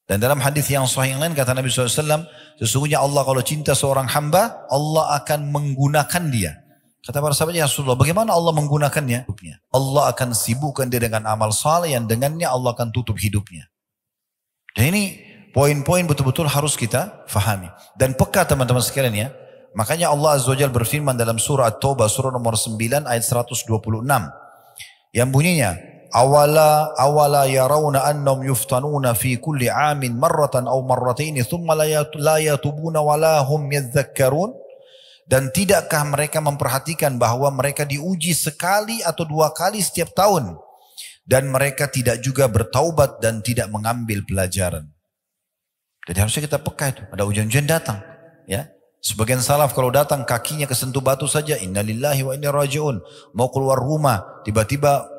Dan dalam hadis yang sahih yang lain kata Nabi SAW, sesungguhnya Allah kalau cinta seorang hamba, Allah akan menggunakan dia. Kata para sahabat, ya Rasulullah, bagaimana Allah menggunakannya? Allah akan sibukkan dia dengan amal saleh yang dengannya Allah akan tutup hidupnya. Dan ini poin-poin betul-betul harus kita fahami. Dan peka teman-teman sekalian ya. Makanya Allah Azza wa Jalla berfirman dalam surah At-Taubah, surah nomor 9 ayat 126. Yang bunyinya, awala yarawna annahum yuftanuna fi kulli amin marratan aw marrataini thumma la yatubuna wa la hum yadhakkarun. Dan tidakkah mereka memperhatikan bahwa mereka diuji sekali atau dua kali setiap tahun dan mereka tidak juga bertaubat dan tidak mengambil pelajaran. Jadi harusnya kita peka itu, ada ujian-ujian datang ya. Sebagian salaf kalau datang kakinya kesentuh batu saja, innalillahi wa inna raji'un, mau keluar rumah tiba-tiba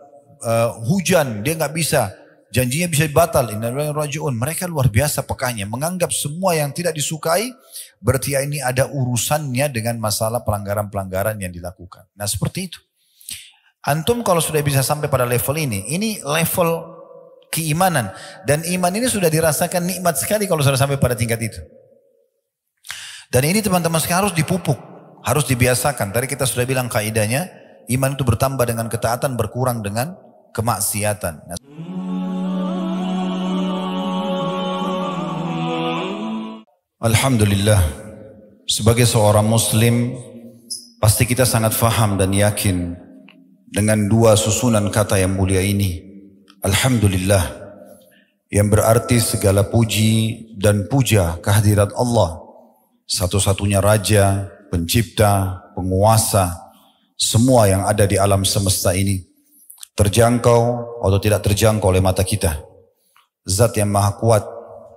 hujan, dia nggak bisa, janjinya bisa batal, innalillahi wa raji'un. Mereka luar biasa pekanya, menganggap semua yang tidak disukai berarti ini ada urusannya dengan masalah pelanggaran-pelanggaran yang dilakukan. Nah seperti itu. Antum kalau sudah bisa sampai pada level ini level keimanan. Dan iman ini sudah dirasakan nikmat sekali kalau sudah sampai pada tingkat itu. Dan ini teman-teman sekarang harus dipupuk, harus dibiasakan. Tadi kita sudah bilang kaidahnya, iman itu bertambah dengan ketaatan, berkurang dengan kemaksiatan. Nah, alhamdulillah, sebagai seorang muslim, pasti kita sangat faham dan yakin dengan dua susunan kata yang mulia ini. Alhamdulillah, yang berarti segala puji dan puja kehadirat Allah, satu-satunya Raja, Pencipta, Penguasa, semua yang ada di alam semesta ini, terjangkau atau tidak terjangkau oleh mata kita. Zat yang maha kuat,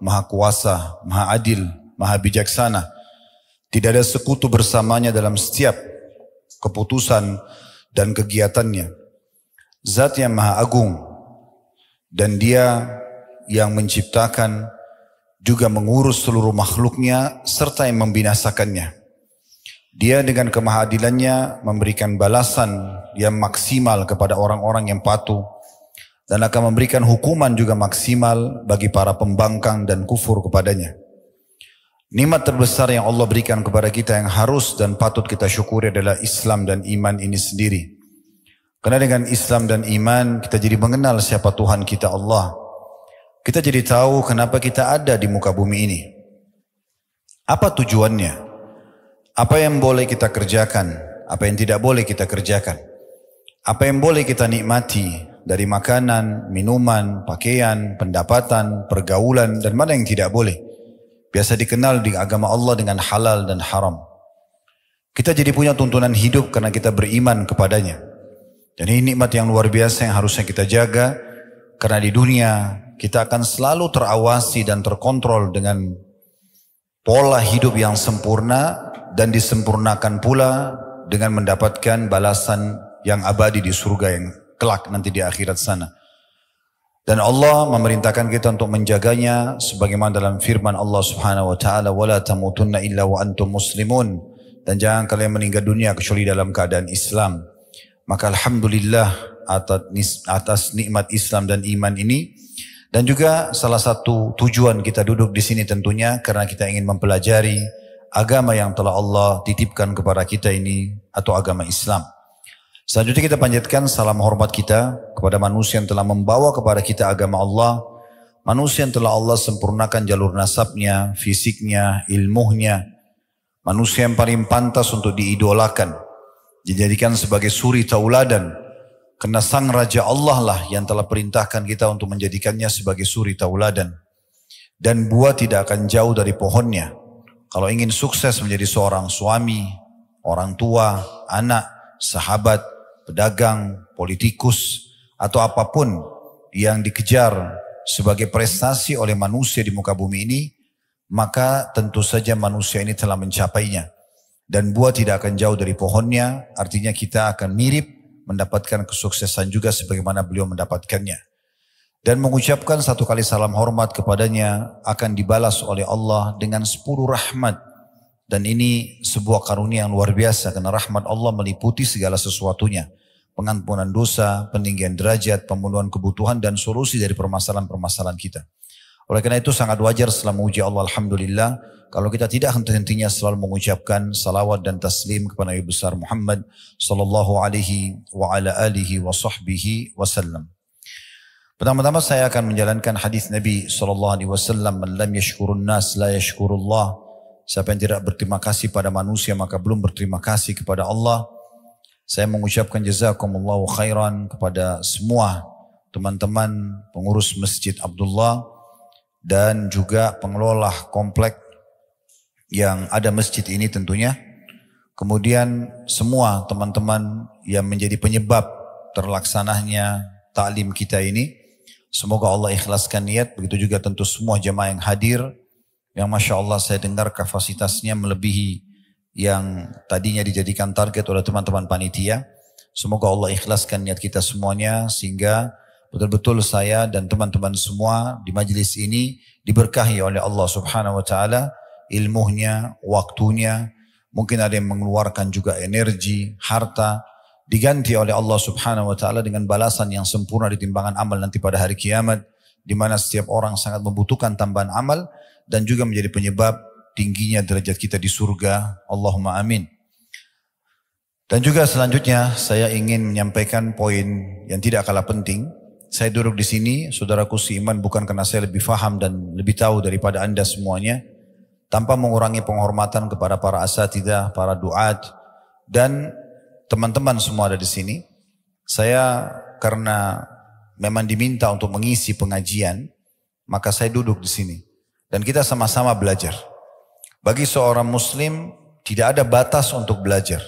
maha kuasa, maha adil, maha bijaksana. Tidak ada sekutu bersamanya dalam setiap keputusan dan kegiatannya. Zat yang maha agung, dan dia yang menciptakan juga mengurus seluruh makhluknya serta yang membinasakannya. Dia dengan kemahadilannya memberikan balasan yang maksimal kepada orang-orang yang patuh dan akan memberikan hukuman juga maksimal bagi para pembangkang dan kufur kepadanya. Nikmat terbesar yang Allah berikan kepada kita yang harus dan patut kita syukuri adalah Islam dan iman ini sendiri. Karena dengan Islam dan iman kita jadi mengenal siapa Tuhan kita Allah. Kita jadi tahu kenapa kita ada di muka bumi ini. Apa tujuannya? Apa yang boleh kita kerjakan? Apa yang tidak boleh kita kerjakan? Apa yang boleh kita nikmati dari makanan, minuman, pakaian, pendapatan, pergaulan, dan mana yang tidak boleh? Biasa dikenal di agama Allah dengan halal dan haram. Kita jadi punya tuntunan hidup karena kita beriman kepadanya. Dan ini nikmat yang luar biasa yang harusnya kita jaga. Karena di dunia kita akan selalu terawasi dan terkontrol dengan pola hidup yang sempurna. Dan disempurnakan pula dengan mendapatkan balasan yang abadi di surga yang kelak nanti di akhirat sana. Dan Allah memerintahkan kita untuk menjaganya sebagaimana dalam firman Allah Subhanahu wa taala, "Wala tamutunna illa wa antum muslimun." Dan jangan kalian meninggal dunia kecuali dalam keadaan Islam. Maka alhamdulillah atas nikmat Islam dan iman ini. Dan juga salah satu tujuan kita duduk di sini tentunya karena kita ingin mempelajari agama yang telah Allah titipkan kepada kita ini atau agama Islam. Selanjutnya kita panjatkan salam hormat kita kepada manusia yang telah membawa kepada kita agama Allah. Manusia yang telah Allah sempurnakan jalur nasabnya, fisiknya, ilmunya. Manusia yang paling pantas untuk diidolakan. Dijadikan sebagai suri tauladan. Karena sang Raja Allah lah yang telah perintahkan kita untuk menjadikannya sebagai suri tauladan. Dan buah tidak akan jauh dari pohonnya. Kalau ingin sukses menjadi seorang suami, orang tua, anak, sahabat, pedagang, politikus, atau apapun yang dikejar sebagai prestasi oleh manusia di muka bumi ini, maka tentu saja manusia ini telah mencapainya. Dan buah tidak akan jauh dari pohonnya, artinya kita akan mirip mendapatkan kesuksesan juga sebagaimana beliau mendapatkannya. Dan mengucapkan satu kali salam hormat kepadanya akan dibalas oleh Allah dengan 10 rahmat. Dan ini sebuah karunia yang luar biasa karena rahmat Allah meliputi segala sesuatunya. Pengampunan dosa, peninggian derajat, pemenuhan kebutuhan dan solusi dari permasalahan-permasalahan kita. Oleh karena itu sangat wajar setelah memuji Allah Alhamdulillah, kalau kita tidak henti-hentinya selalu mengucapkan salawat dan taslim kepada Nabi besar Muhammad sallallahu alaihi wa ala alihi wa sahbihi wasallam. Pertama-tama saya akan menjalankan hadis Nabi sallallahu alaihi wasallam, "Man lam yashkurun nas la yashkurullah." Siapa yang tidak berterima kasih pada manusia maka belum berterima kasih kepada Allah. Saya mengucapkan jazakumullahu khairan kepada semua teman-teman pengurus Masjid Abdullah dan juga pengelola komplek yang ada masjid ini tentunya. Kemudian semua teman-teman yang menjadi penyebab terlaksananya taklim kita ini. Semoga Allah ikhlaskan niat. Begitu juga tentu semua jemaah yang hadir. Yang Masya Allah saya dengar kapasitasnya melebihi yang tadinya dijadikan target oleh teman-teman panitia. Semoga Allah ikhlaskan niat kita semuanya sehingga betul-betul saya dan teman-teman semua di majelis ini diberkahi oleh Allah Subhanahu wa taala, ilmunya, waktunya, mungkin ada yang mengeluarkan juga energi, harta, diganti oleh Allah Subhanahu wa taala dengan balasan yang sempurna di timbangan amal nanti pada hari kiamat, di mana setiap orang sangat membutuhkan tambahan amal dan juga menjadi penyebab tingginya derajat kita di surga. Allahumma amin. Dan juga selanjutnya saya ingin menyampaikan poin yang tidak kalah penting. Saya duduk di sini, saudaraku seiman, bukan karena saya lebih faham dan lebih tahu daripada anda semuanya, tanpa mengurangi penghormatan kepada para asatidzah, para duat, dan teman-teman semua ada di sini. Saya karena memang diminta untuk mengisi pengajian, maka saya duduk di sini. Dan kita sama-sama belajar. Bagi seorang muslim, tidak ada batas untuk belajar.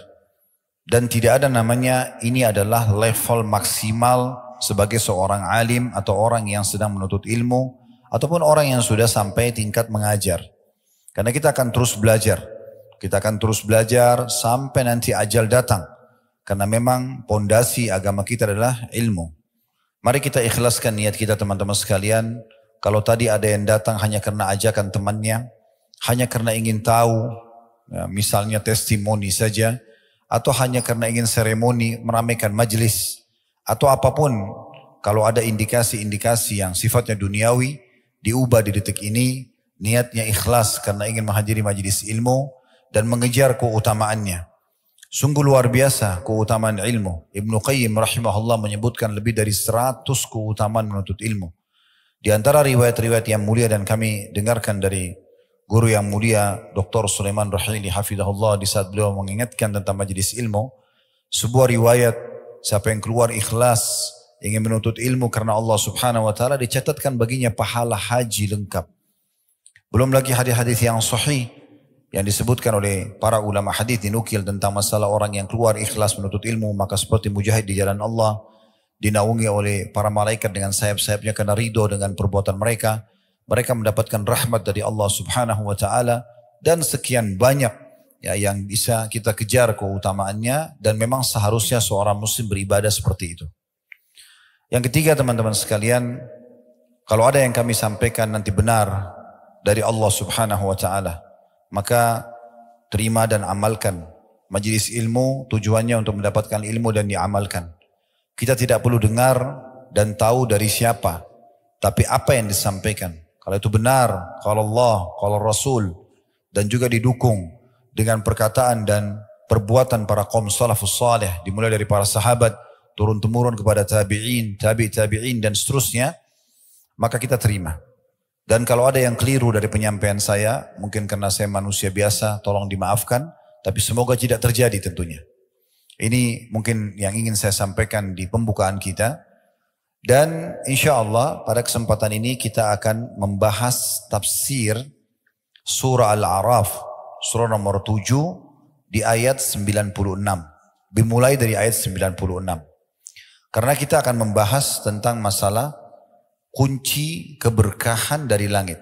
Dan tidak ada namanya ini adalah level maksimal sebagai seorang alim atau orang yang sedang menuntut ilmu ataupun orang yang sudah sampai tingkat mengajar. Karena kita akan terus belajar. Kita akan terus belajar sampai nanti ajal datang. Karena memang pondasi agama kita adalah ilmu. Mari kita ikhlaskan niat kita teman-teman sekalian. Kalau tadi ada yang datang hanya karena ajakan temannya, hanya karena ingin tahu, ya, misalnya testimoni saja, atau hanya karena ingin seremoni, meramaikan majelis, atau apapun, kalau ada indikasi-indikasi yang sifatnya duniawi, diubah di detik ini, niatnya ikhlas karena ingin menghadiri majelis ilmu dan mengejar keutamaannya. Sungguh luar biasa keutamaan ilmu. Ibnu Qayyim rahimahullah menyebutkan lebih dari 100 keutamaan menuntut ilmu. Di antara riwayat-riwayat yang mulia dan kami dengarkan dari guru yang mulia Dr. Sulaiman Rahili hafizahullah di saat beliau mengingatkan tentang majelis ilmu, sebuah riwayat siapa yang keluar ikhlas ingin menuntut ilmu karena Allah Subhanahu wa taala dicatatkan baginya pahala haji lengkap. Belum lagi hadis-hadis yang sahih yang disebutkan oleh para ulama hadis dinukil tentang masalah orang yang keluar ikhlas menuntut ilmu maka seperti mujahid di jalan Allah, dinaungi oleh para malaikat dengan sayap-sayapnya karena ridho dengan perbuatan mereka. Mereka mendapatkan rahmat dari Allah Subhanahu wa taala dan sekian banyak ya yang bisa kita kejar keutamaannya dan memang seharusnya seorang muslim beribadah seperti itu. Yang ketiga teman-teman sekalian, kalau ada yang kami sampaikan nanti benar dari Allah Subhanahu wa taala, maka terima dan amalkan. Majelis ilmu tujuannya untuk mendapatkan ilmu dan diamalkan. Kita tidak perlu dengar dan tahu dari siapa, tapi apa yang disampaikan. Kalau itu benar, kalau Allah, kalau Rasul, dan juga didukung dengan perkataan dan perbuatan para kaum salafus salih, dimulai dari para sahabat, turun-temurun kepada tabi'in, tabi'in dan seterusnya, maka kita terima. Dan kalau ada yang keliru dari penyampaian saya, mungkin karena saya manusia biasa, tolong dimaafkan, tapi semoga tidak terjadi tentunya. Ini mungkin yang ingin saya sampaikan di pembukaan kita. Dan insya Allah pada kesempatan ini kita akan membahas tafsir surah Al-A'raf, surah nomor 7 di ayat 96. Dimulai dari ayat 96. Karena kita akan membahas tentang masalah kunci keberkahan dari langit.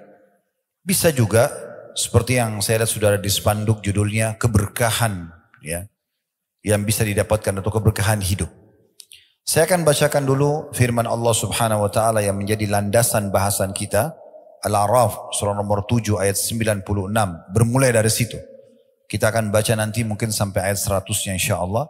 Bisa juga seperti yang saya lihat sudah ada di spanduk judulnya keberkahan, ya, yang bisa didapatkan atau keberkahan hidup. Saya akan bacakan dulu firman Allah Subhanahu wa taala yang menjadi landasan bahasan kita, Al-A'raf surah nomor 7 ayat 96. Bermulai dari situ. Kita akan baca nanti mungkin sampai ayat 100-nya insyaallah.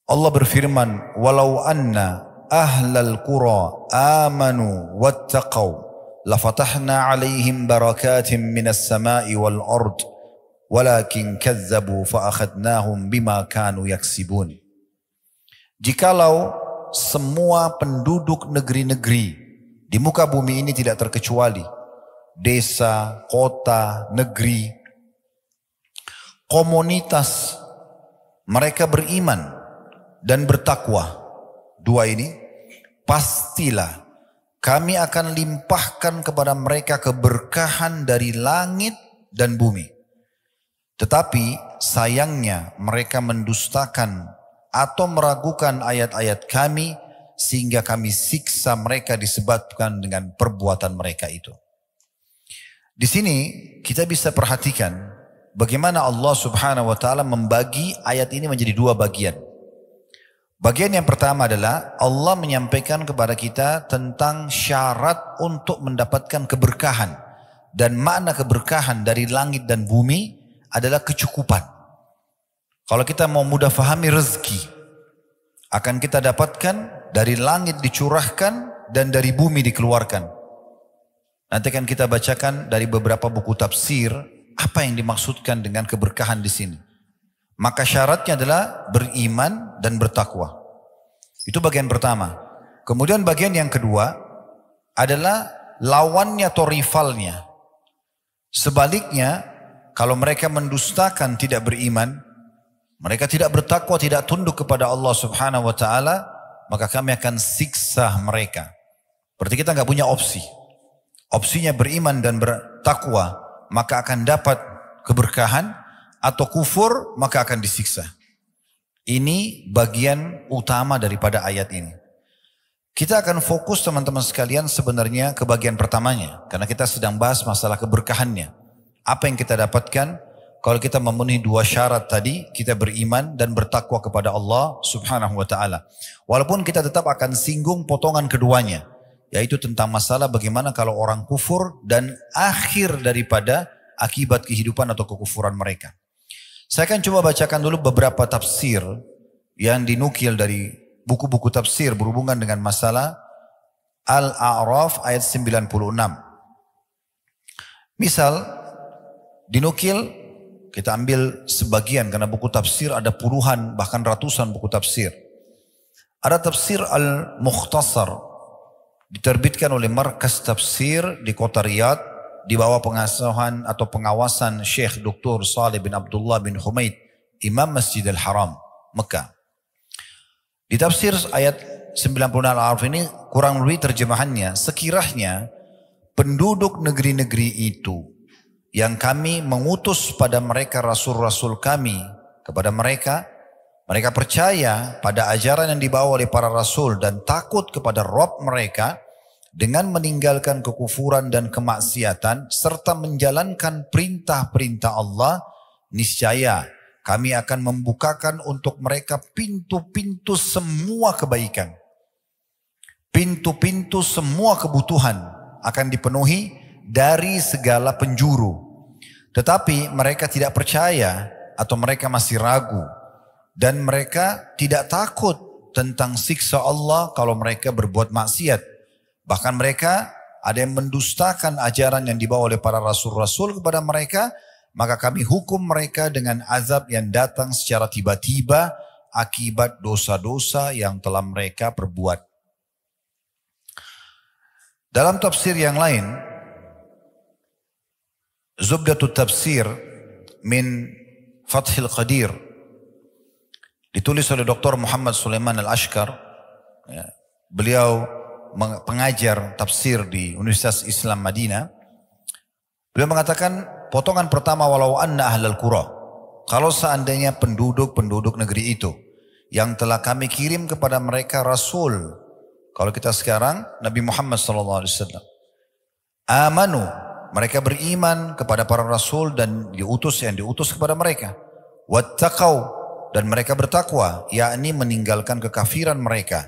Allah berfirman, "Walau anna ahlal qura amanu wattaqau lafatahna 'alaihim barakatim minas sama'i wal ard walakin kazzabu fa akhadnahum bima kanu yaksibun. Jikalau semua penduduk negeri-negeri di muka bumi ini tidak terkecuali desa, kota, negeri, komunitas mereka beriman dan bertakwa, dua ini pastilah kami akan limpahkan kepada mereka keberkahan dari langit dan bumi. Tetapi sayangnya mereka mendustakan atau meragukan ayat-ayat kami sehingga kami siksa mereka disebabkan dengan perbuatan mereka itu. Di sini kita bisa perhatikan bagaimana Allah Subhanahu wa taala membagi ayat ini menjadi dua bagian. Bagian yang pertama adalah Allah menyampaikan kepada kita tentang syarat untuk mendapatkan keberkahan, dan makna keberkahan dari langit dan bumi adalah kecukupan. Kalau kita mau mudah fahami, rezeki akan kita dapatkan dari langit dicurahkan dan dari bumi dikeluarkan. Nanti akan kita bacakan dari beberapa buku tafsir apa yang dimaksudkan dengan keberkahan di sini. Maka syaratnya adalah beriman dan bertakwa. Itu bagian pertama. Kemudian bagian yang kedua adalah lawannya atau rivalnya. Sebaliknya, kalau mereka mendustakan, tidak beriman, mereka tidak bertakwa, tidak tunduk kepada Allah Subhanahu wa taala, maka kami akan siksa mereka. Berarti kita nggak punya opsi. Opsinya beriman dan bertakwa, maka akan dapat keberkahan, atau kufur maka akan disiksa. Ini bagian utama daripada ayat ini. Kita akan fokus teman-teman sekalian sebenarnya ke bagian pertamanya, karena kita sedang bahas masalah keberkahannya. Apa yang kita dapatkan kalau kita memenuhi dua syarat tadi, kita beriman dan bertakwa kepada Allah Subhanahu wa taala. Walaupun kita tetap akan singgung potongan keduanya, yaitu tentang masalah bagaimana kalau orang kufur dan akhir daripada akibat kehidupan atau kekufuran mereka. Saya akan coba bacakan dulu beberapa tafsir yang dinukil dari buku-buku tafsir berhubungan dengan masalah Al-A'raf ayat 96. Misal dinukil, kita ambil sebagian karena buku tafsir ada puluhan bahkan ratusan buku tafsir. Ada tafsir Al-Mukhtasar diterbitkan oleh Markas Tafsir di kota Riyadh di bawah pengasuhan atau pengawasan Syekh Dr. Saleh bin Abdullah bin Humaid, Imam Masjidil Haram, Mekah. Di tafsir ayat 96 Al-A'raf ini kurang lebih terjemahannya, sekiranya penduduk negeri-negeri itu yang kami mengutus pada mereka rasul-rasul kami kepada mereka, mereka percaya pada ajaran yang dibawa oleh para rasul dan takut kepada Rabb mereka dengan meninggalkan kekufuran dan kemaksiatan serta menjalankan perintah-perintah Allah, niscaya kami akan membukakan untuk mereka pintu-pintu semua kebaikan. Pintu-pintu semua kebutuhan akan dipenuhi dari segala penjuru. Tetapi mereka tidak percaya atau mereka masih ragu. Dan mereka tidak takut tentang siksa Allah kalau mereka berbuat maksiat. Bahkan mereka ada yang mendustakan ajaran yang dibawa oleh para rasul-rasul kepada mereka. Maka kami hukum mereka dengan azab yang datang secara tiba-tiba akibat dosa-dosa yang telah mereka perbuat. Dalam tafsir yang lain, Zubdatut Tafsir min Fathil Qadir, ditulis oleh Dr. Muhammad Sulaiman Al-Ashkar. Beliau pengajar tafsir di Universitas Islam Madinah. Beliau mengatakan potongan pertama, walau anna ahlal qura, kalau seandainya penduduk negeri itu yang telah kami kirim kepada mereka rasul, kalau kita sekarang Nabi Muhammad SAW, amanu, mereka beriman kepada para rasul dan diutus kepada mereka, wattaqau, dan mereka bertakwa, yakni meninggalkan kekafiran mereka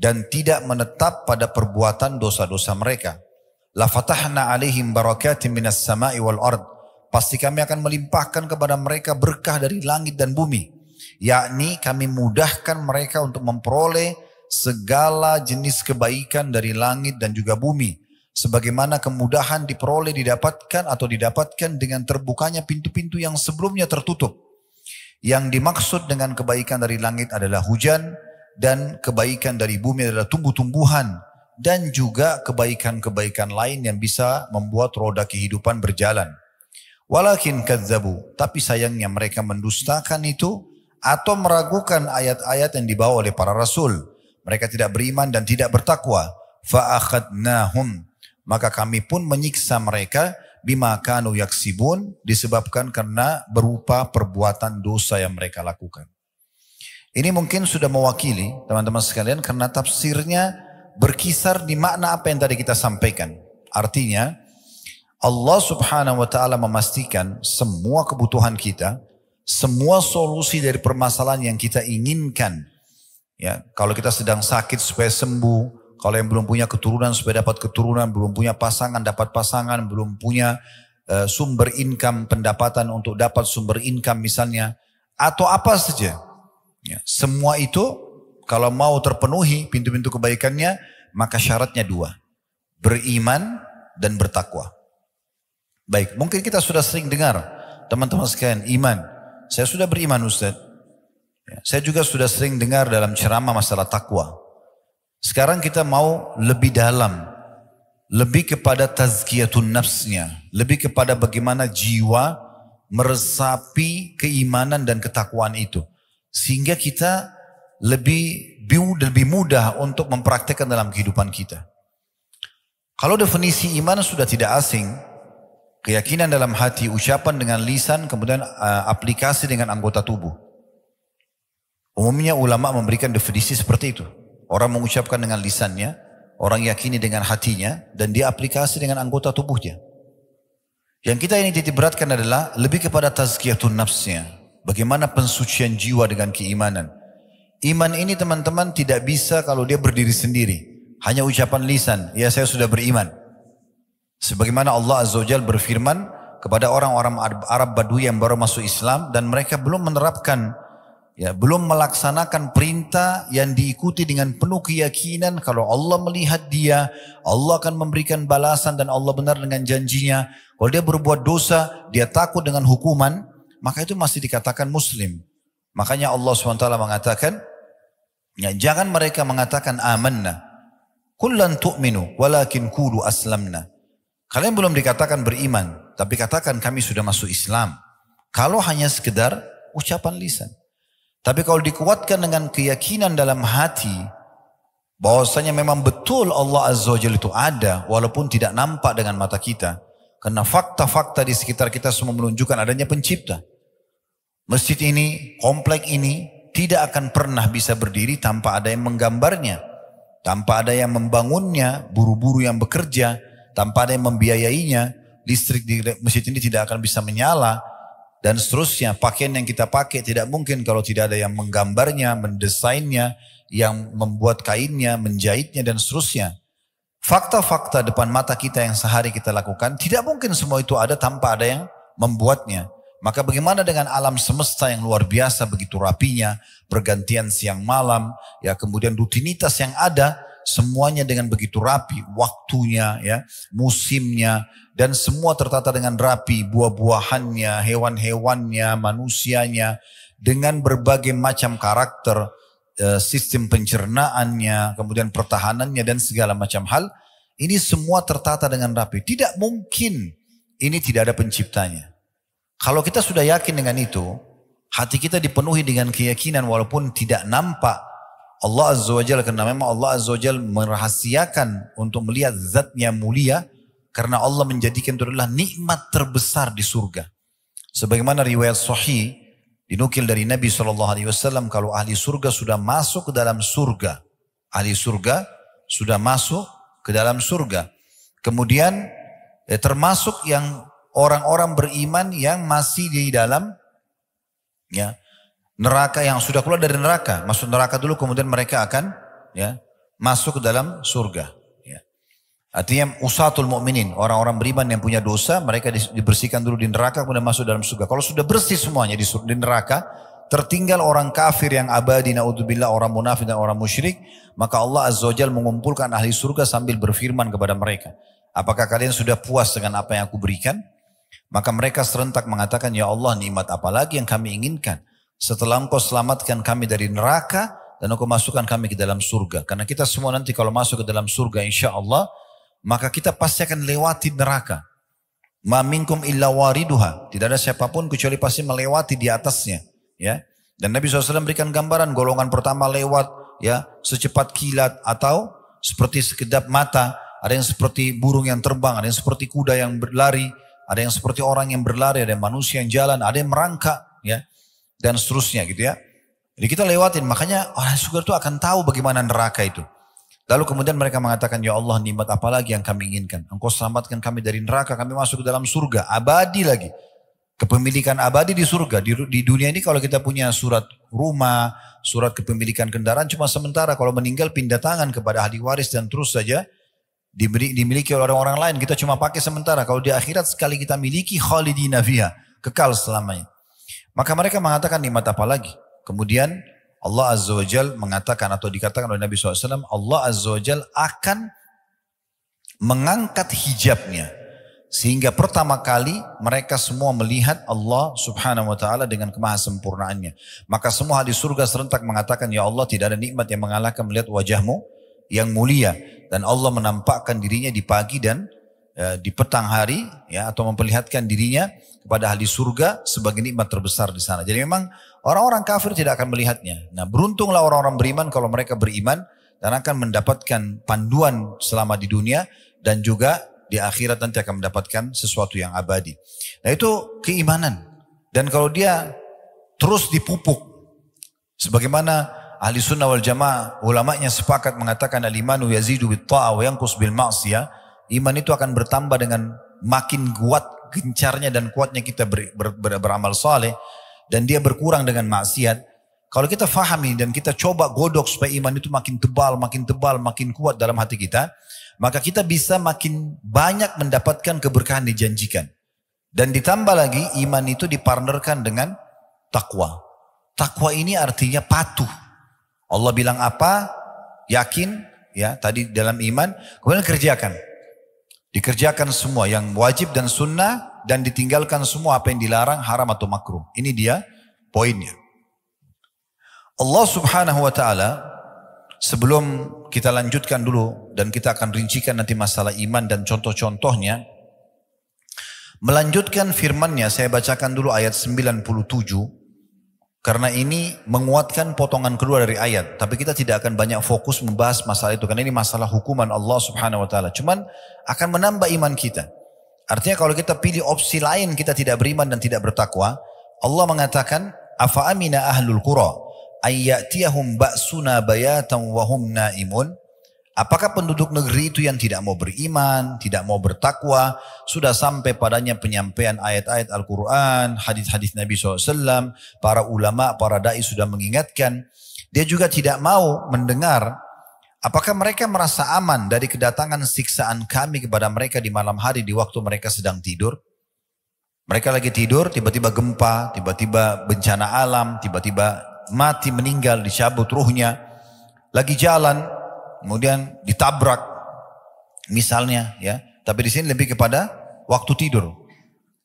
dan tidak menetap pada perbuatan dosa-dosa mereka. La fatahna alaihim barakatim minas sama'i wal ard, pasti kami akan melimpahkan kepada mereka berkah dari langit dan bumi, yakni kami mudahkan mereka untuk memperoleh segala jenis kebaikan dari langit dan juga bumi. Sebagaimana kemudahan diperoleh, didapatkan atau didapatkan dengan terbukanya pintu-pintu yang sebelumnya tertutup. Yang dimaksud dengan kebaikan dari langit adalah hujan, dan kebaikan dari bumi adalah tumbuh-tumbuhan, dan juga kebaikan-kebaikan lain yang bisa membuat roda kehidupan berjalan. Walakin kadzabu, tapi sayangnya mereka mendustakan itu atau meragukan ayat-ayat yang dibawa oleh para rasul. Mereka tidak beriman dan tidak bertakwa. Fa'akhadnahum, maka kami pun menyiksa mereka bima kanu yaksibun, disebabkan karena berupa perbuatan dosa yang mereka lakukan. Ini mungkin sudah mewakili teman-teman sekalian karena tafsirnya berkisar di makna apa yang tadi kita sampaikan. Artinya Allah subhanahu wa ta'ala memastikan semua kebutuhan kita, semua solusi dari permasalahan yang kita inginkan. Ya, kalau kita sedang sakit supaya sembuh, kalau yang belum punya keturunan supaya dapat keturunan, belum punya pasangan dapat pasangan, belum punya sumber income, pendapatan untuk dapat sumber income misalnya, atau apa saja. Ya, semua itu kalau mau terpenuhi pintu-pintu kebaikannya, maka syaratnya dua. Beriman dan bertakwa. Baik, mungkin kita sudah sering dengar teman-teman sekalian, iman. Saya sudah beriman Ustaz. Ya, saya juga sudah sering dengar dalam ceramah masalah takwa. Sekarang kita mau lebih dalam, lebih kepada tazkiyatun nafsnya, lebih kepada bagaimana jiwa meresapi keimanan dan ketakwaan itu. Sehingga kita lebih mudah untuk mempraktekkan dalam kehidupan kita. Kalau definisi iman sudah tidak asing, keyakinan dalam hati, ucapan dengan lisan, kemudian aplikasi dengan anggota tubuh. Umumnya ulama memberikan definisi seperti itu. Orang mengucapkan dengan lisannya, orang yakini dengan hatinya, dan dia aplikasi dengan anggota tubuhnya. Yang kita ini titik beratkan adalah lebih kepada tazkiyatun nafsnya. Bagaimana pensucian jiwa dengan keimanan. Iman ini teman-teman tidak bisa kalau dia berdiri sendiri. Hanya ucapan lisan, ya saya sudah beriman. Sebagaimana Allah Azza wa Jalla berfirman kepada orang-orang Arab Badui yang baru masuk Islam dan mereka belum menerapkan, ya, belum melaksanakan perintah yang diikuti dengan penuh keyakinan kalau Allah melihat dia, Allah akan memberikan balasan dan Allah benar dengan janjinya. Kalau dia berbuat dosa, dia takut dengan hukuman, maka itu masih dikatakan muslim. Makanya Allah SWT mengatakan, ya, jangan mereka mengatakan amanna, kullan tu'minu, walakin kulu aslamna. Kalian belum dikatakan beriman, tapi katakan kami sudah masuk Islam. Kalau hanya sekedar ucapan lisan. Tapi kalau dikuatkan dengan keyakinan dalam hati, bahwasanya memang betul Allah Azza wa Jalla itu ada, walaupun tidak nampak dengan mata kita. Karena fakta-fakta di sekitar kita semua menunjukkan adanya pencipta. Masjid ini, komplek ini, tidak akan pernah bisa berdiri tanpa ada yang menggambarnya. Tanpa ada yang membangunnya, buru-buru yang bekerja, tanpa ada yang membiayainya, listrik di masjid ini tidak akan bisa menyala. Dan seterusnya, pakaian yang kita pakai tidak mungkin kalau tidak ada yang menggambarnya, mendesainnya, yang membuat kainnya, menjahitnya dan seterusnya. Fakta-fakta depan mata kita yang sehari kita lakukan, tidak mungkin semua itu ada tanpa ada yang membuatnya. Maka bagaimana dengan alam semesta yang luar biasa, begitu rapinya, pergantian siang malam, ya kemudian rutinitas yang ada, semuanya dengan begitu rapi, waktunya, ya, musimnya, dan semua tertata dengan rapi, buah-buahannya, hewan-hewannya, manusianya, dengan berbagai macam karakter, sistem pencernaannya, kemudian pertahanannya dan segala macam hal. Ini semua tertata dengan rapi. Tidak mungkin ini tidak ada penciptanya. Kalau kita sudah yakin dengan itu, hati kita dipenuhi dengan keyakinan walaupun tidak nampak Allah Azza wa Jalla, karena memang Allah Azza wa Jalla merahasiakan untuk melihat zatnya mulia, karena Allah menjadikan itu adalah nikmat terbesar di surga. Sebagaimana riwayat sahih dinukil dari Nabi SAW, kalau ahli surga sudah masuk ke dalam surga, ahli surga sudah masuk ke dalam surga, kemudian termasuk yang orang-orang beriman yang masih di dalam, ya, neraka, yang sudah keluar dari neraka, masuk neraka dulu, kemudian mereka akan, ya, masuk ke dalam surga. Ya. Artinya usatul mu'minin, orang-orang beriman yang punya dosa, mereka dibersihkan dulu di neraka, kemudian masuk dalam surga. Kalau sudah bersih semuanya di neraka, tertinggal orang kafir yang abadi, na'udzubillah, orang munafik dan orang musyrik, maka Allah Azza wa Jalla mengumpulkan ahli surga sambil berfirman kepada mereka, Apakah kalian sudah puas dengan apa yang aku berikan? Maka mereka serentak mengatakan, ya Allah, nikmat apa lagi yang kami inginkan? Setelah engkau selamatkan kami dari neraka dan engkau masukkan kami ke dalam surga. Karena kita semua nanti kalau masuk ke dalam surga insya Allah, maka kita pasti akan lewati neraka. Ma minkum illa wariduha. Tidak ada siapapun kecuali pasti melewati di atasnya. Ya. Dan Nabi SAW berikan gambaran golongan pertama lewat ya secepat kilat atau seperti sekedap mata. Ada yang seperti burung yang terbang, ada yang seperti kuda yang berlari, ada yang seperti orang yang berlari, ada yang manusia yang jalan, ada yang merangkak, ya, dan seterusnya gitu ya. Jadi kita lewatin, makanya orang surga itu akan tahu bagaimana neraka itu. Lalu kemudian mereka mengatakan, ya Allah, nikmat apa lagi yang kami inginkan? Engkau selamatkan kami dari neraka, kami masuk ke dalam surga, abadi lagi. Kepemilikan abadi di surga. Di dunia ini kalau kita punya surat rumah, surat kepemilikan kendaraan cuma sementara. Kalau meninggal pindah tangan kepada ahli waris dan terus saja dimiliki oleh orang-orang lain. Kita cuma pakai sementara. Kalau di akhirat sekali kita miliki, khalidina fiha, kekal selamanya. Maka mereka mengatakan nikmat apa lagi? Kemudian Allah Azza wa Jal mengatakan atau dikatakan oleh Nabi SAW, Allah Azza wa Jal akan mengangkat hijabnya. Sehingga pertama kali mereka semua melihat Allah subhanahu wa ta'ala dengan kemahasempurnaannya. Maka semua di surga serentak mengatakan, ya Allah, tidak ada nikmat yang mengalahkan melihat wajahmu yang mulia. Dan Allah menampakkan dirinya di pagi dan di petang hari, ya, atau memperlihatkan dirinya kepada ahli surga sebagai nikmat terbesar di sana. Jadi memang orang-orang kafir tidak akan melihatnya. Nah, beruntunglah orang-orang beriman kalau mereka beriman dan akan mendapatkan panduan selama di dunia dan juga di akhirat nanti akan mendapatkan sesuatu yang abadi. Nah, itu keimanan. Dan kalau dia terus dipupuk, sebagaimana ahli sunnah wal jamaah, ulamanya sepakat mengatakan al-imanu yazidu bit ta'ah wa yanqus bil ma'siyah. Iman itu akan bertambah dengan makin kuat gencarnya dan kuatnya kita beramal saleh, dan dia berkurang dengan maksiat. Kalau kita fahami dan kita coba godok supaya iman itu makin tebal, makin kuat dalam hati kita, maka kita bisa makin banyak mendapatkan keberkahan dijanjikan. Dan ditambah lagi iman itu dipartnerkan dengan takwa. Takwa ini artinya patuh. Allah bilang apa, yakin, ya, tadi dalam iman, kemudian kerjakan. Dikerjakan semua yang wajib dan sunnah, dan ditinggalkan semua apa yang dilarang, haram atau makruh. Ini dia poinnya. Allah subhanahu wa ta'ala, sebelum kita lanjutkan dulu dan kita akan rincikan nanti masalah iman dan contoh-contohnya, melanjutkan firman-Nya, saya bacakan dulu ayat 97. Karena ini menguatkan potongan kedua dari ayat. Tapi kita tidak akan banyak fokus membahas masalah itu. Karena ini masalah hukuman Allah subhanahu wa ta'ala. Cuman akan menambah iman kita. Artinya kalau kita pilih opsi lain, kita tidak beriman dan tidak bertakwa. Allah mengatakan, Afa amina ahlul qura ayyatiyahum ba'suna bayatan wahum naimun. Apakah penduduk negeri itu yang tidak mau beriman, tidak mau bertakwa, sudah sampai padanya penyampaian ayat-ayat Al-Quran, hadis-hadis Nabi SAW, para ulama, para da'i sudah mengingatkan. Dia juga tidak mau mendengar. Apakah mereka merasa aman dari kedatangan siksaan kami kepada mereka di malam hari di waktu mereka sedang tidur? Mereka lagi tidur, tiba-tiba gempa, tiba-tiba bencana alam, tiba-tiba mati, meninggal, dicabut ruhnya. Lagi jalan, kemudian ditabrak misalnya, ya. Tapi di sini lebih kepada waktu tidur.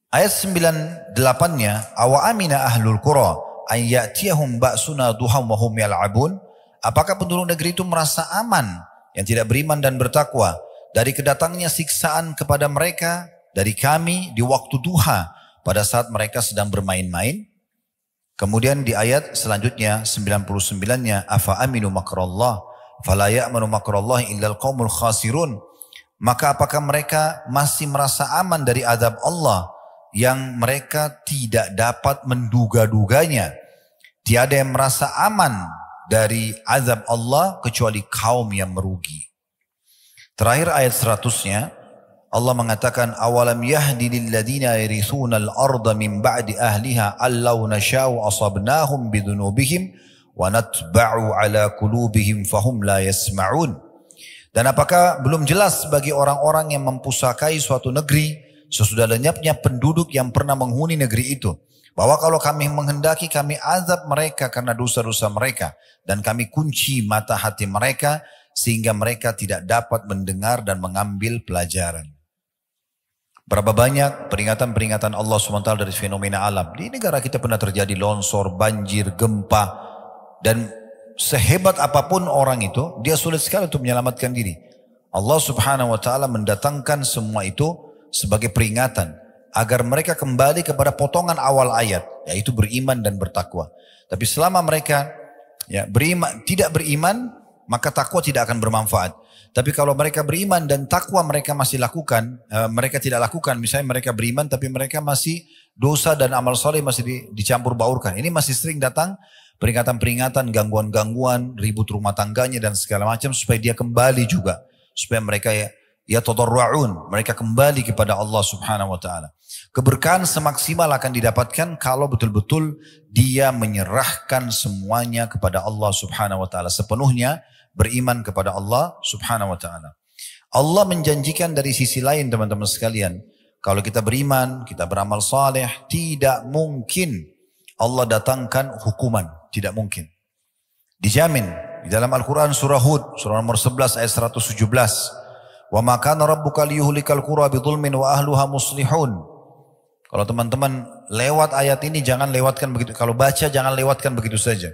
Ayat 98-nya, awa amina ahlul qura ayyatiyahum ba'suna duham wa hum yal'abun. Apakah penduduk negeri itu merasa aman yang tidak beriman dan bertakwa dari kedatangnya siksaan kepada mereka dari kami di waktu duha pada saat mereka sedang bermain-main? Kemudian di ayat selanjutnya 99-nya, afa aminu makrallah fala ya'manu makrallahi illal qaumul khasirun. Maka apakah mereka masih merasa aman dari azab Allah yang mereka tidak dapat menduga-duganya? Tiada yang merasa aman dari azab Allah kecuali kaum yang merugi. Terakhir ayat 100-nya Allah mengatakan, awalam yahdi lil ladina yarithuna al-ardha min ba'di ahliha allau nasha'u asabnahum bidunubihim wa natba'u ala qulubihim fahum la yasma'un. Dan apakah belum jelas bagi orang-orang yang mempusakai suatu negeri sesudah lenyapnya penduduk yang pernah menghuni negeri itu, bahwa kalau kami menghendaki kami azab mereka karena dosa-dosa mereka, dan kami kunci mata hati mereka sehingga mereka tidak dapat mendengar dan mengambil pelajaran. Berapa banyak peringatan-peringatan Allah SWT dari fenomena alam. Di negara kita pernah terjadi longsor, banjir, gempa. Dan sehebat apapun orang itu, dia sulit sekali untuk menyelamatkan diri. Allah Subhanahu wa ta'ala mendatangkan semua itu sebagai peringatan. Agar mereka kembali kepada potongan awal ayat. Yaitu beriman dan bertakwa. Tapi selama mereka tidak beriman, maka takwa tidak akan bermanfaat. Tapi kalau mereka beriman dan takwa mereka masih lakukan, mereka tidak lakukan, misalnya mereka beriman tapi mereka masih dosa dan amal soleh masih dicampur baurkan. Ini masih sering datang peringatan-peringatan, gangguan-gangguan, ribut rumah tangganya dan segala macam supaya dia kembali juga. Supaya mereka tadarru'un, mereka kembali kepada Allah Subhanahu wa ta'ala. Keberkahan semaksimal akan didapatkan kalau betul-betul dia menyerahkan semuanya kepada Allah Subhanahu wa ta'ala sepenuhnya. Beriman kepada Allah Subhanahu wa ta'ala. Allah menjanjikan dari sisi lain teman-teman sekalian. Kalau kita beriman, kita beramal saleh, tidak mungkin Allah datangkan hukuman. Tidak mungkin. Dijamin. Di dalam Al-Quran surah Hud, surah nomor 11 ayat 117. Wa ma kana rabbuka liyuhlikal qura bidhulmin wa ahluha muslihun. Kalau teman-teman lewat ayat ini jangan lewatkan begitu. Kalau baca jangan lewatkan begitu saja.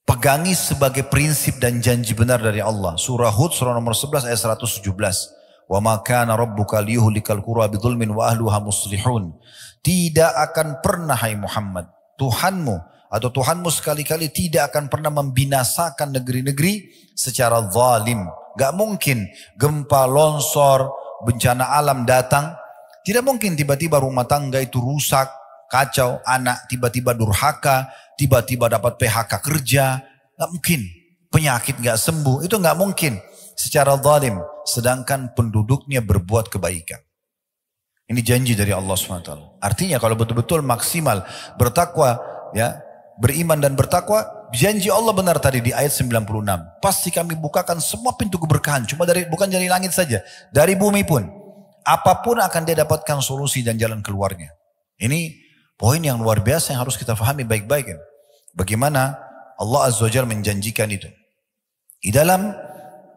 Pegangi sebagai prinsip dan janji benar dari Allah. Surah Hud surah nomor 11 ayat 117. Wa ma kana rabbuka liyuhlikal qura bidhulmin wa ahluha muslihun. Tidak akan pernah hai Muhammad, Tuhanmu atau Tuhanmu sekali-kali tidak akan pernah membinasakan negeri-negeri secara zalim. Gak mungkin gempa, longsor, bencana alam datang. Tidak mungkin tiba-tiba rumah tangga itu rusak, kacau, anak tiba-tiba durhaka, tiba-tiba dapat PHK kerja, nggak mungkin. Penyakit nggak sembuh, itu nggak mungkin secara zalim. Sedangkan penduduknya berbuat kebaikan. Ini janji dari Allah SWT. Artinya kalau betul-betul maksimal bertakwa, beriman dan bertakwa, janji Allah benar tadi di ayat 96. Pasti kami bukakan semua pintu keberkahan, bukan dari langit saja, dari bumi pun. Apapun akan dia dapatkan solusi dan jalan keluarnya. Ini poin yang luar biasa yang harus kita fahami baik-baik. Bagaimana Allah Azza wa Jalla menjanjikan itu. Di dalam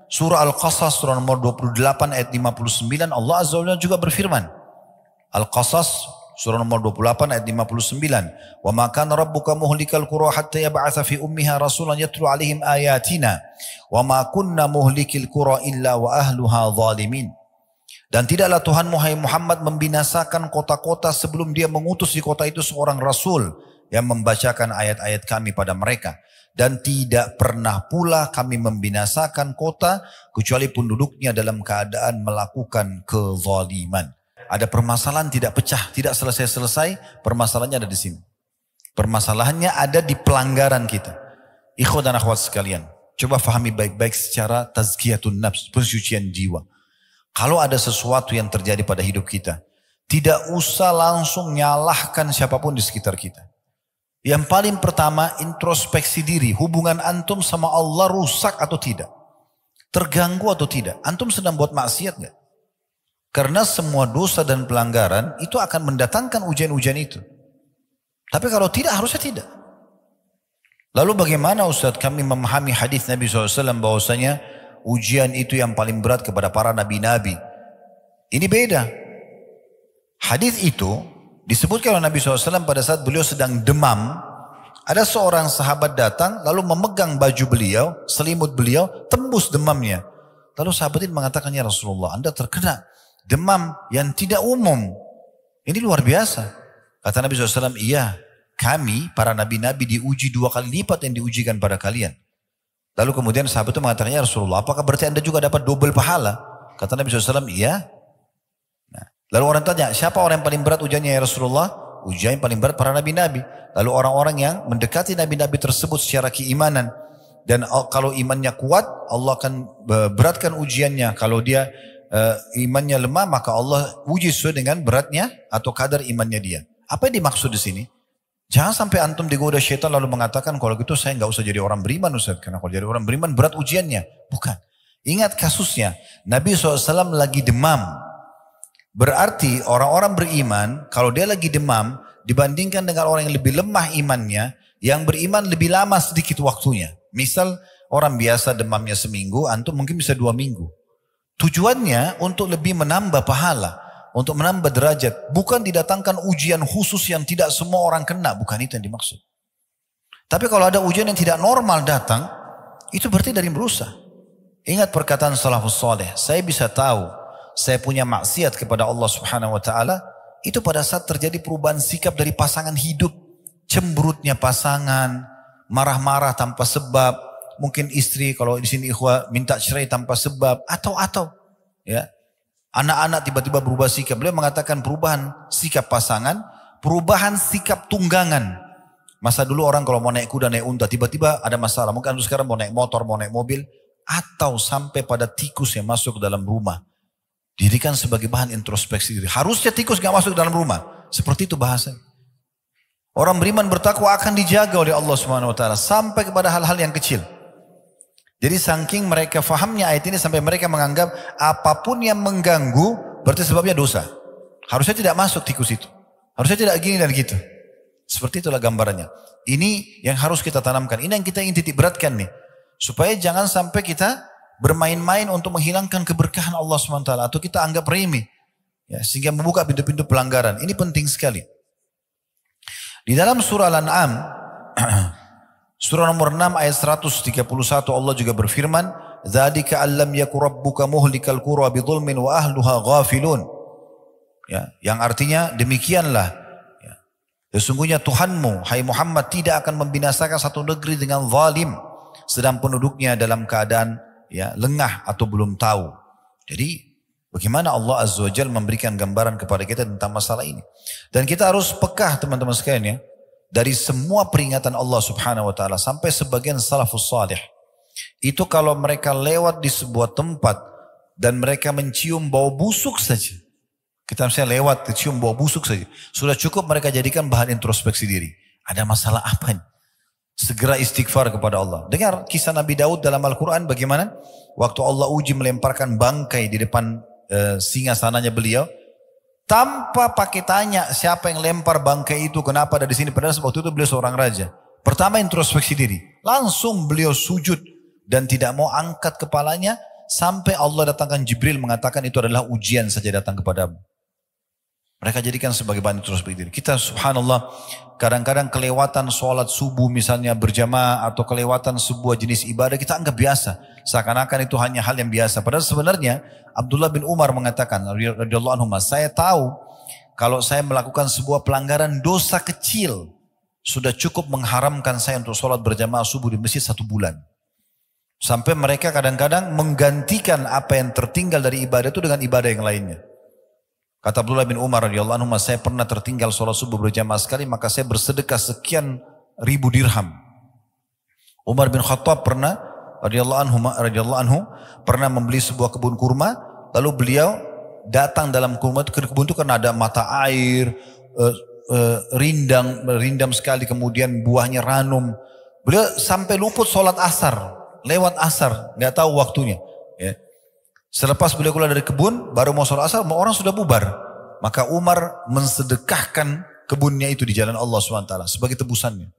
surah Al-Qasas surah nomor 28 ayat 59 Allah Azza wa Jalla juga berfirman. Al-Qasas surah nomor 28 ayat 59. Wa ma kana rabbuka muhlikal qura hatta yab'atsa fi ummiha rasulan yatlu 'alaihim ayatina wa ma kunna muhlikil qura illa wa ahluha zalimin. Dan tidaklah Tuhanmu hai Muhammad membinasakan kota-kota sebelum dia mengutus di kota itu seorang rasul yang membacakan ayat-ayat kami pada mereka. Dan tidak pernah pula kami membinasakan kota kecuali penduduknya dalam keadaan melakukan kezaliman. Ada permasalahan tidak pecah, tidak selesai-selesai, permasalahannya ada di sini. Permasalahannya ada di pelanggaran kita. Ikhwan dan akhwat sekalian, coba fahami baik-baik secara tazkiyatun nafs, pensucian jiwa. Kalau ada sesuatu yang terjadi pada hidup kita, tidak usah langsung nyalahkan siapapun di sekitar kita. Yang paling pertama, introspeksi diri. Hubungan antum sama Allah rusak atau tidak? Terganggu atau tidak? Antum sedang buat maksiat gak? Karena semua dosa dan pelanggaran itu akan mendatangkan ujian-ujian itu. Tapi kalau tidak, harusnya tidak. Lalu bagaimana Ustaz kami memahami hadis Nabi SAW bahwasanya ujian itu yang paling berat kepada para nabi-nabi? Ini beda. Hadis itu disebutkan oleh Nabi SAW pada saat beliau sedang demam. Ada seorang sahabat datang lalu memegang baju beliau, selimut beliau, tembus demamnya. Lalu sahabat ini mengatakan, ya Rasulullah, Anda terkena demam yang tidak umum. Ini luar biasa. Kata Nabi SAW, iya, kami para nabi-nabi diuji 2 kali lipat yang diujikan pada kalian. Lalu kemudian sahabat itu mengatakan, ya Rasulullah, apakah berarti Anda juga dapat double pahala? Kata Nabi SAW, iya. Nah, lalu orang tanya, siapa orang yang paling berat ujiannya ya Rasulullah? Ujian yang paling berat para nabi-nabi. Lalu orang-orang yang mendekati nabi-nabi tersebut secara keimanan. Dan kalau imannya kuat, Allah akan beratkan ujiannya. Kalau dia imannya lemah, maka Allah uji sesuai dengan beratnya atau kadar imannya dia. Apa yang dimaksud di sini? Jangan sampai antum digoda syaitan lalu mengatakan, kalau gitu saya nggak usah jadi orang beriman Ustaz. Karena kalau jadi orang beriman berat ujiannya. Bukan. Ingat kasusnya. Nabi SAW lagi demam. Berarti orang-orang beriman, kalau dia lagi demam, dibandingkan dengan orang yang lebih lemah imannya, yang beriman lebih lama sedikit waktunya. Misal orang biasa demamnya seminggu, antum mungkin bisa 2 minggu. Tujuannya untuk lebih menambah pahala. untuk menambah derajat. Bukan didatangkan ujian khusus yang tidak semua orang kena. Bukan itu yang dimaksud. Tapi kalau ada ujian yang tidak normal datang, itu berarti dari berusaha. Ingat perkataan salafus saleh, saya bisa tahu saya punya maksiat kepada Allah Subhanahu wa taala itu pada saat terjadi perubahan sikap dari pasangan hidup. Cemberutnya pasangan, marah-marah tanpa sebab, mungkin istri kalau di sini ikhwah minta cerai tanpa sebab, atau ya. Anak-anak tiba-tiba berubah sikap. Beliau mengatakan perubahan sikap pasangan, perubahan sikap tunggangan. Masa dulu orang kalau mau naik kuda, naik unta, tiba-tiba ada masalah. Mungkin sekarang mau naik motor, mau naik mobil, atau sampai pada tikus yang masuk ke dalam rumah. Dirikan sebagai bahan introspeksi diri. Harusnya tikus gak masuk ke dalam rumah. Seperti itu bahasa. Orang beriman bertakwa akan dijaga oleh Allah Subhanahu wa taala sampai kepada hal-hal yang kecil. Jadi saking mereka fahamnya ayat ini sampai mereka menganggap apapun yang mengganggu berarti sebabnya dosa. Harusnya tidak masuk tikus itu. Harusnya tidak gini dan gitu. Seperti itulah gambarannya. Ini yang harus kita tanamkan. Ini yang kita ingin titik beratkan nih. Supaya jangan sampai kita bermain-main untuk menghilangkan keberkahan Allah SWT. Atau kita anggap remeh. Ya, sehingga membuka pintu-pintu pelanggaran. Ini penting sekali. Di dalam surah Al-An'am, surah nomor 6 ayat 131 Allah juga berfirman, "Dzalika allam yaku rabbuka muhlikal qura bidzulmin wa ahluha ghafilun." Ya, yang artinya demikianlah. Ya, sesungguhnya Tuhanmu, hai Muhammad, tidak akan membinasakan satu negeri dengan zalim, sedang penduduknya dalam keadaan ya lengah atau belum tahu. Jadi bagaimana Allah Azza wa Jalla memberikan gambaran kepada kita tentang masalah ini. Dan kita harus pekah teman-teman sekalian ya. Dari semua peringatan Allah Subhanahu wa taala sampai sebagian salafus salih. Itu kalau mereka lewat di sebuah tempat dan mereka mencium bau busuk saja. Kita misalnya lewat cium bau busuk saja. Sudah cukup mereka jadikan bahan introspeksi diri. Ada masalah apa ini? Segera istighfar kepada Allah. Dengar kisah Nabi Daud dalam Al-Quran bagaimana? Waktu Allah uji melemparkan bangkai di depan singgasananya beliau. Tanpa pakai tanya siapa yang lempar bangkai itu, kenapa ada di sini. Padahal waktu itu beliau seorang raja. Pertama introspeksi diri. Langsung beliau sujud dan tidak mau angkat kepalanya sampai Allah datangkan Jibril mengatakan itu adalah ujian saja datang kepadamu. Mereka jadikan sebagai bahan introspeksi diri. Kita subhanallah kadang-kadang kelewatan sholat subuh misalnya berjamaah atau kelewatan sebuah jenis ibadah kita anggap biasa. Seakan-akan itu hanya hal yang biasa. Padahal sebenarnya Abdullah bin Umar mengatakan, radhiyallahu anhu, saya tahu kalau saya melakukan sebuah pelanggaran dosa kecil sudah cukup mengharamkan saya untuk sholat berjamaah subuh di masjid 1 bulan. Sampai mereka kadang-kadang menggantikan apa yang tertinggal dari ibadah itu dengan ibadah yang lainnya. Kata Abdullah bin Umar radhiyallahu anhu, saya pernah tertinggal sholat subuh berjamaah sekali, maka saya bersedekah sekian ribu dirham. Umar bin Khattab pernah radhiyallahu anhu pernah membeli sebuah kebun kurma, lalu beliau datang dalam kebun itu karena ada mata air, rindam sekali, kemudian buahnya ranum. Beliau sampai luput sholat asar, lewat asar, nggak tahu waktunya. Ya. Selepas beliau keluar dari kebun, baru mau sholat asar, orang sudah bubar. Maka Umar mensedekahkan kebunnya itu di jalan Allah SWT sebagai tebusannya.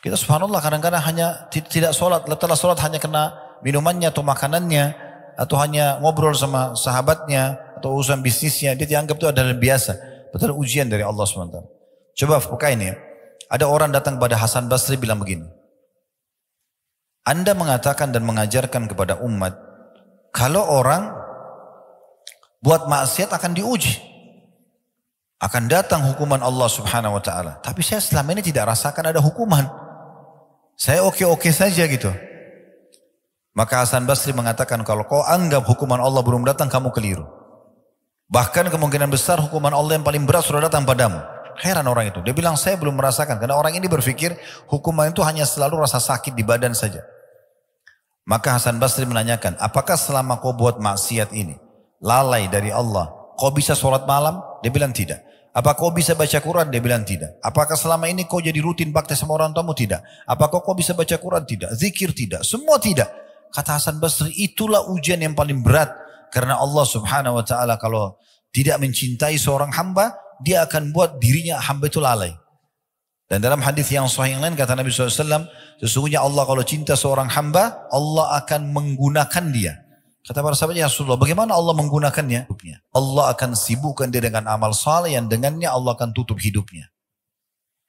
Kita subhanallah kadang-kadang hanya tidak sholat, setelah sholat hanya kena minumannya atau makanannya, atau hanya ngobrol sama sahabatnya, atau urusan bisnisnya, dia dianggap itu adalah biasa. Betul ujian dari Allah SWT. Coba pakai ini ya. Ada orang datang kepada Hasan Basri bilang begini. Anda mengatakan dan mengajarkan kepada umat, kalau orang buat maksiat akan diuji. Akan datang hukuman Allah Subhanahu wa taala. Tapi saya selama ini tidak rasakan ada hukuman. Saya oke-oke saja gitu. Maka Hasan Basri mengatakan, kalau kau anggap hukuman Allah belum datang, kamu keliru. Bahkan kemungkinan besar hukuman Allah yang paling berat sudah datang padamu. Heran orang itu. Dia bilang, saya belum merasakan. Karena orang ini berpikir hukuman itu hanya selalu rasa sakit di badan saja. Maka Hasan Basri menanyakan, apakah selama kau buat maksiat ini, lalai dari Allah, kau bisa sholat malam? Dia bilang tidak. Apa kau bisa baca Quran? Dia bilang tidak. Apakah selama ini kau jadi rutin bakti sama orang tuamu? Tidak. Apakah kau bisa baca Quran? Tidak. Zikir? Tidak. Semua tidak. Kata Hasan Basri, itulah ujian yang paling berat. Karena Allah Subhanahu wa ta'ala kalau tidak mencintai seorang hamba, dia akan buat dirinya hamba itu lalai. Dan dalam hadis yang sahih yang lain kata Nabi SAW, sesungguhnya Allah kalau cinta seorang hamba, Allah akan menggunakan dia. Kata para sahabat, ya Rasulullah, bagaimana Allah menggunakannya? Allah akan sibukkan dia dengan amal saleh yang dengannya Allah akan tutup hidupnya.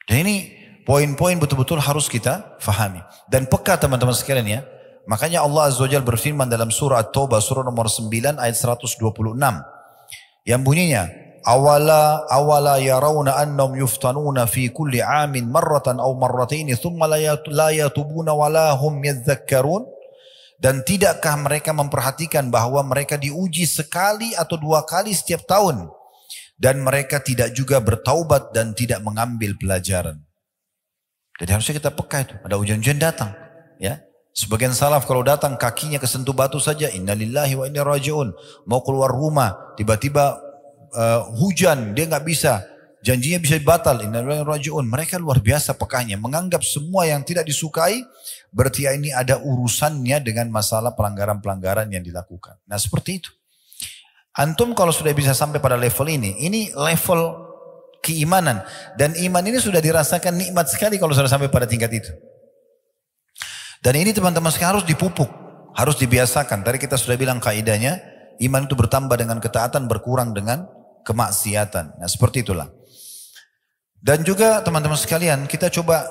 Dan ini poin-poin betul-betul harus kita fahami. Dan peka teman-teman sekalian ya. Makanya Allah Azza wa Jalla berfirman dalam surah At-Taubah surah nomor 9 ayat 126. Yang bunyinya, awala yarawna annahum yuftanuna fi kulli amin marratan aw marrataini thumma la yatubuna wa la hum yadhakkarun. Dan tidakkah mereka memperhatikan bahwa mereka diuji sekali atau dua kali setiap tahun. Dan mereka tidak juga bertaubat dan tidak mengambil pelajaran. Jadi harusnya kita peka itu. Ada ujian-ujian datang. Ya. Sebagian salaf kalau datang kakinya kesentuh batu saja. Innalillahi wa inna raji'un. Mau keluar rumah. Tiba-tiba hujan. Dia nggak bisa. Janjinya bisa batal. Innalillahi wa inna raji'un. Mereka luar biasa pekanya. Menganggap semua yang tidak disukai. Berarti ini ada urusannya dengan masalah pelanggaran-pelanggaran yang dilakukan. Nah seperti itu. Antum kalau sudah bisa sampai pada level ini level keimanan. Dan iman ini sudah dirasakan nikmat sekali kalau sudah sampai pada tingkat itu. Dan ini teman-teman sekarang harus dipupuk. Harus dibiasakan. Tadi kita sudah bilang kaidahnya, iman itu bertambah dengan ketaatan, berkurang dengan kemaksiatan. Nah seperti itulah. Dan juga teman-teman sekalian, kita coba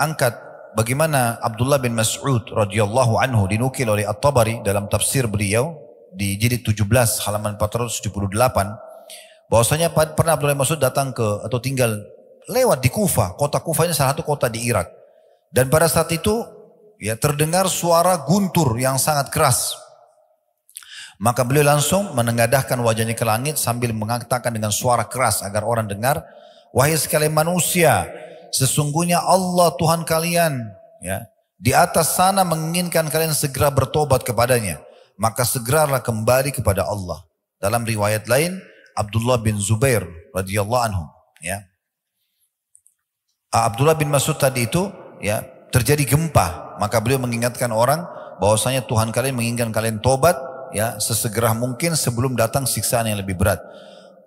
angkat bagaimana Abdullah bin Mas'ud radhiyallahu anhu dinukil oleh At-Tabari dalam tafsir beliau di jilid 17 halaman 478 bahwasanya pernah Abdullah bin Mas'ud datang ke atau tinggal lewat di Kufah. Kota Kufah ini salah satu kota di Irak. Dan pada saat itu ya terdengar suara guntur yang sangat keras. Maka beliau langsung menengadahkan wajahnya ke langit sambil mengatakan dengan suara keras agar orang dengar, wahai sekalian manusia, sesungguhnya Allah Tuhan kalian ya di atas sana menginginkan kalian segera bertobat kepadanya. Maka segeralah kembali kepada Allah. Dalam riwayat lain Abdullah bin Zubair radhiyallahu anhu ya. Abdullah bin Mas'ud tadi itu ya terjadi gempa, maka beliau mengingatkan orang bahwasanya Tuhan kalian menginginkan kalian tobat ya sesegera mungkin sebelum datang siksaan yang lebih berat.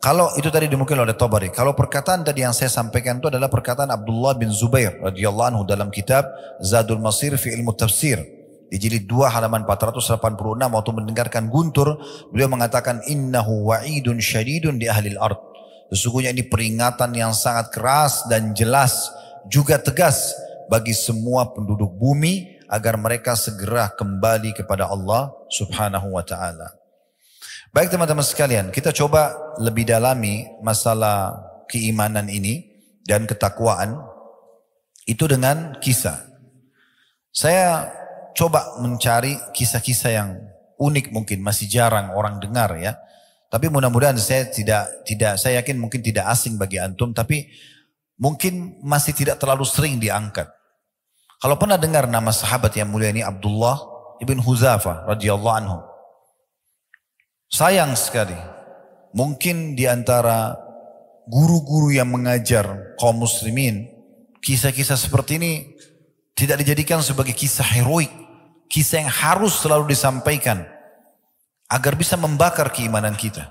Kalau itu tadi dimungkin oleh Tabari. Kalau perkataan tadi yang saya sampaikan itu adalah perkataan Abdullah bin Zubair radhiyallahu anhu dalam kitab Zadul Masir fi Ilmu Tafsir di jilid 2 halaman 486 waktu mendengarkan guntur beliau mengatakan innahu wa'idun syadidun di ahlil ard. Sesungguhnya ini peringatan yang sangat keras dan jelas juga tegas bagi semua penduduk bumi agar mereka segera kembali kepada Allah Subhanahu wa taala. Baik teman-teman sekalian, kita coba lebih dalami masalah keimanan ini dan ketakwaan itu dengan kisah. Saya coba mencari kisah-kisah yang unik mungkin masih jarang orang dengar ya. Tapi mudah-mudahan saya saya yakin mungkin tidak asing bagi antum, tapi mungkin masih tidak terlalu sering diangkat. Kalau pernah dengar nama sahabat yang mulia ini Abdullah ibn Hudzafah radhiyallahu anhu. Sayang sekali, mungkin di antara guru-guru yang mengajar kaum muslimin, kisah-kisah seperti ini tidak dijadikan sebagai kisah heroik, kisah yang harus selalu disampaikan agar bisa membakar keimanan kita.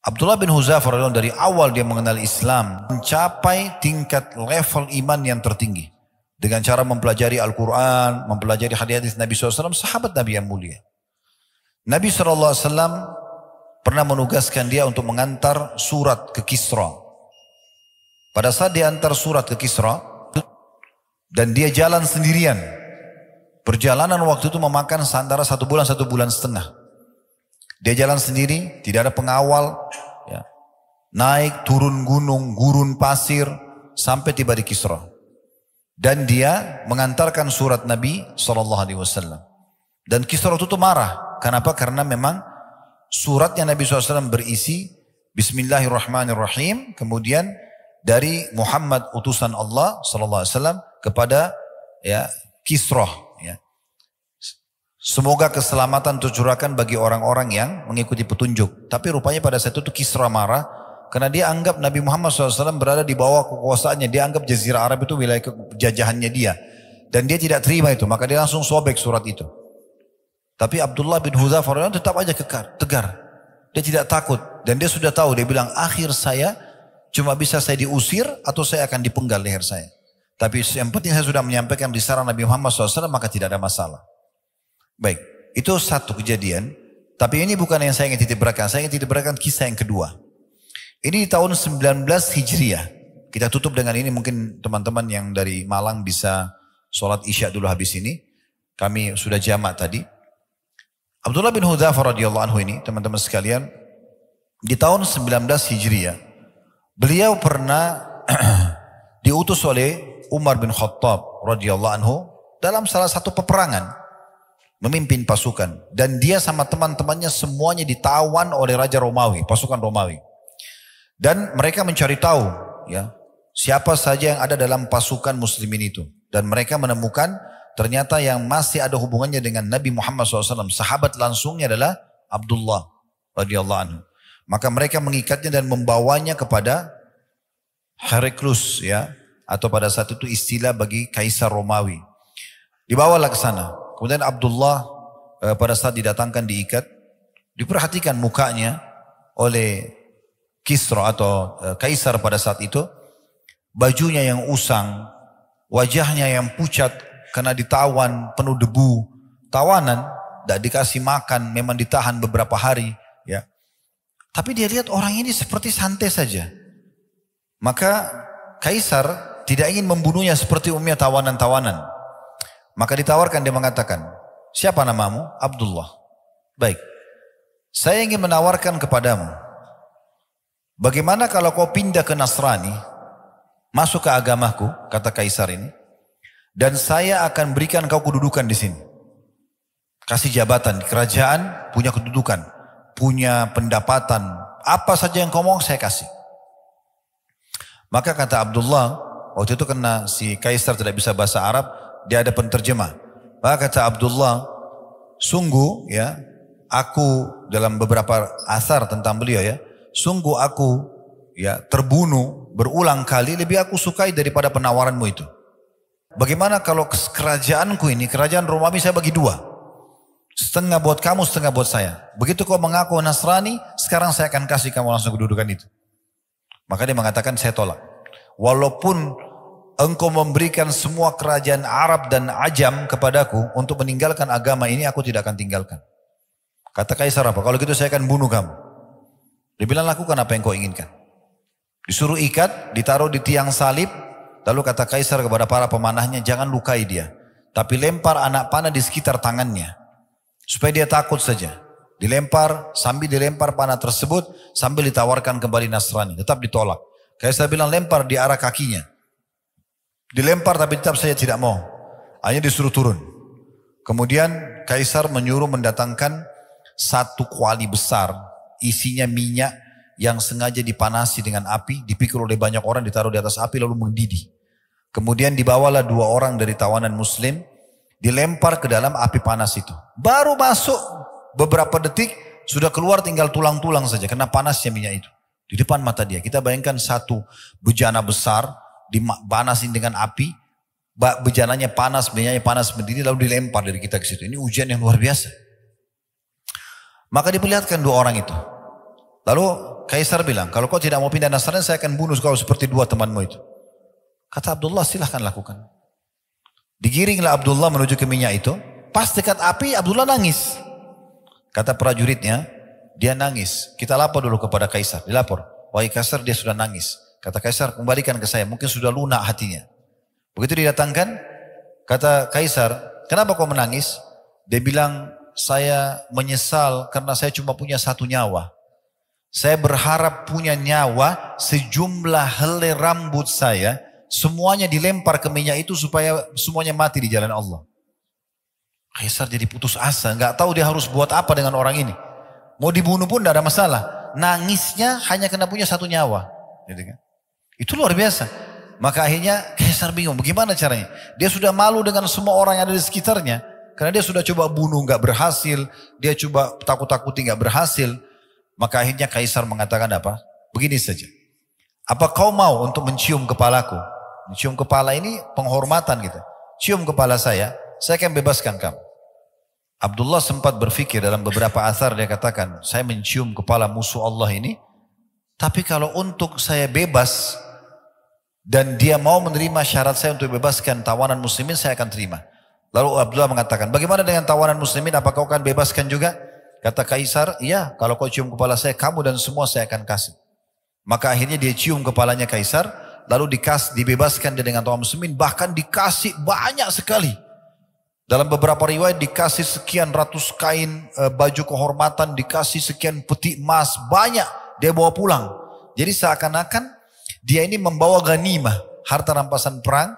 Abdullah bin Hudzafah dari awal dia mengenal Islam, mencapai tingkat level iman yang tertinggi. Dengan cara mempelajari Al-Quran, mempelajari hadis Nabi SAW, sahabat Nabi yang mulia. Nabi SAW pernah menugaskan dia untuk mengantar surat ke Kisra. Pada saat dia antar surat ke Kisra, dan dia jalan sendirian. Perjalanan waktu itu memakan antara 1 bulan setengah. Dia jalan sendiri, tidak ada pengawal. Ya. Naik, turun gunung, gurun pasir, sampai tiba di Kisra. Dan dia mengantarkan surat Nabi SAW. Dan Kisra itu marah. Kenapa? Karena memang suratnya Nabi SAW berisi Bismillahirrahmanirrahim. Kemudian dari Muhammad utusan Allah SAW kepada ya Kisra. Ya. Semoga keselamatan tercurahkan bagi orang-orang yang mengikuti petunjuk. Tapi rupanya pada saat itu Kisra marah. Karena dia anggap Nabi Muhammad SAW berada di bawah kekuasaannya. Dia anggap Jazirah Arab itu wilayah penjajahannya dia. Dan dia tidak terima itu. Maka dia langsung sobek surat itu. Tapi Abdullah bin Hudzafah tetap aja tegar. Dia tidak takut. Dan dia sudah tahu. Dia bilang, akhir saya cuma bisa saya diusir atau saya akan dipenggal leher saya. Tapi yang penting saya sudah menyampaikan risalah Nabi Muhammad SAW, maka tidak ada masalah. Baik. Itu satu kejadian. Tapi ini bukan yang saya ingin titik beratkan. Saya ingin titik beratkan kisah yang kedua. Ini di tahun 19 Hijriah. Kita tutup dengan ini, mungkin teman-teman yang dari Malang bisa sholat isya dulu habis ini. Kami sudah jamak tadi. Abdullah bin Hudzafah radhiyallahu anhu ini, teman-teman sekalian, di tahun 19 Hijriah, beliau pernah diutus oleh Umar bin Khattab radhiyallahu anhu dalam salah satu peperangan, memimpin pasukan, dan dia sama teman-temannya semuanya ditawan oleh Raja Romawi, pasukan Romawi. Dan mereka mencari tahu ya, siapa saja yang ada dalam pasukan muslimin itu. Dan mereka menemukan ternyata yang masih ada hubungannya dengan Nabi Muhammad SAW. Sahabat langsungnya adalah Abdullah radhiyallahu anhu. Maka mereka mengikatnya dan membawanya kepada Heraklius ya, atau pada saat itu istilah bagi Kaisar Romawi. Dibawalah ke sana. Kemudian Abdullah pada saat didatangkan diikat, diperhatikan mukanya oleh Kisra atau Kaisar pada saat itu. Bajunya yang usang, wajahnya yang pucat karena ditawan penuh debu. Tawanan, tidak dikasih makan, memang ditahan beberapa hari. Ya. Tapi dia lihat orang ini seperti santai saja. Maka Kaisar tidak ingin membunuhnya seperti umumnya tawanan-tawanan. Maka ditawarkan, dia mengatakan, siapa namamu? Abdullah. Baik, saya ingin menawarkan kepadamu, bagaimana kalau kau pindah ke Nasrani, masuk ke agamaku, kata Kaisar ini, dan saya akan berikan kau kedudukan di sini. Kasih jabatan di kerajaan, punya kedudukan, punya pendapatan, apa saja yang kau mau saya kasih. Maka kata Abdullah, waktu itu karena si Kaisar tidak bisa bahasa Arab, dia ada penterjemah. Maka kata Abdullah, sungguh ya, aku dalam beberapa asar tentang beliau ya, sungguh aku ya terbunuh berulang kali, lebih aku sukai daripada penawaranmu itu. Bagaimana kalau kerajaanku ini, kerajaan Romawi saya bagi dua. Setengah buat kamu, setengah buat saya. Begitu kau mengaku Nasrani, sekarang saya akan kasih kamu langsung kedudukan itu. Maka dia mengatakan, saya tolak. Walaupun engkau memberikan semua kerajaan Arab dan Ajam kepadaku untuk meninggalkan agama ini, aku tidak akan tinggalkan. Kata Kaisar apa? Kalau gitu saya akan bunuh kamu. Dia bilang, lakukan apa yang kau inginkan. Disuruh ikat, ditaruh di tiang salib. Lalu kata Kaisar kepada para pemanahnya, jangan lukai dia. Tapi lempar anak panah di sekitar tangannya. Supaya dia takut saja. Dilempar, sambil dilempar panah tersebut, sambil ditawarkan kembali Nasrani. Tetap ditolak. Kaisar bilang, lempar di arah kakinya. Dilempar tapi tetap saya tidak mau. Hanya disuruh turun. Kemudian Kaisar menyuruh mendatangkan satu kuali besar. Isinya minyak yang sengaja dipanasi dengan api. Dipikul oleh banyak orang, ditaruh di atas api lalu mendidih. Kemudian dibawalah dua orang dari tawanan muslim. Dilempar ke dalam api panas itu. Baru masuk beberapa detik sudah keluar tinggal tulang-tulang saja. Karena panasnya minyak itu. Di depan mata dia. Kita bayangkan satu bejana besar. Dipanasin dengan api, bejananya panas, minyaknya panas berdiri, lalu dilempar dari kita ke situ. Ini ujian yang luar biasa. Maka diperlihatkan dua orang itu. Lalu Kaisar bilang, kalau kau tidak mau pindah Nasrani, saya akan bunuh kau seperti dua temanmu itu. Kata Abdullah, silahkan lakukan. Digiringlah Abdullah menuju ke minyak itu. Pas dekat api, Abdullah nangis. Kata prajuritnya, dia nangis. Kita lapor dulu kepada Kaisar. Dilapor, wahai Kaisar, dia sudah nangis. Kata Kaisar, kembalikan ke saya. Mungkin sudah lunak hatinya. Begitu didatangkan, kata Kaisar, kenapa kau menangis? Dia bilang, saya menyesal karena saya cuma punya satu nyawa. Saya berharap punya nyawa sejumlah helai rambut saya. Semuanya dilempar ke minyak itu supaya semuanya mati di jalan Allah. Kaisar jadi putus asa. Nggak tahu dia harus buat apa dengan orang ini. Mau dibunuh pun tidak ada masalah. Nangisnya hanya karena punya satu nyawa. Gitu kan? Itu luar biasa. Maka akhirnya Kaisar bingung bagaimana caranya. Dia sudah malu dengan semua orang yang ada di sekitarnya. Karena dia sudah coba bunuh gak berhasil. Dia coba takut-takuti gak berhasil. Maka akhirnya Kaisar mengatakan apa? Begini saja. Apa kau mau untuk mencium kepalaku? Mencium kepala ini penghormatan gitu. Cium kepala saya akan bebaskan kamu. Abdullah sempat berpikir dalam beberapa asar, dia katakan, saya mencium kepala musuh Allah ini. Tapi kalau untuk saya bebas dan dia mau menerima syarat saya untuk bebaskan tawanan muslimin, saya akan terima. Lalu Abdullah mengatakan, bagaimana dengan tawanan muslimin, apakah kau akan bebaskan juga? Kata Kaisar, iya, kalau kau cium kepala saya, kamu dan semua saya akan kasih. Maka akhirnya dia cium kepalanya Kaisar, lalu dibebaskan dia dengan tawanan muslimin, bahkan dikasih banyak sekali. Dalam beberapa riwayat dikasih sekian ratus kain baju kehormatan, dikasih sekian peti emas, banyak dia bawa pulang. Jadi seakan-akan dia ini membawa ghanimah, harta rampasan perang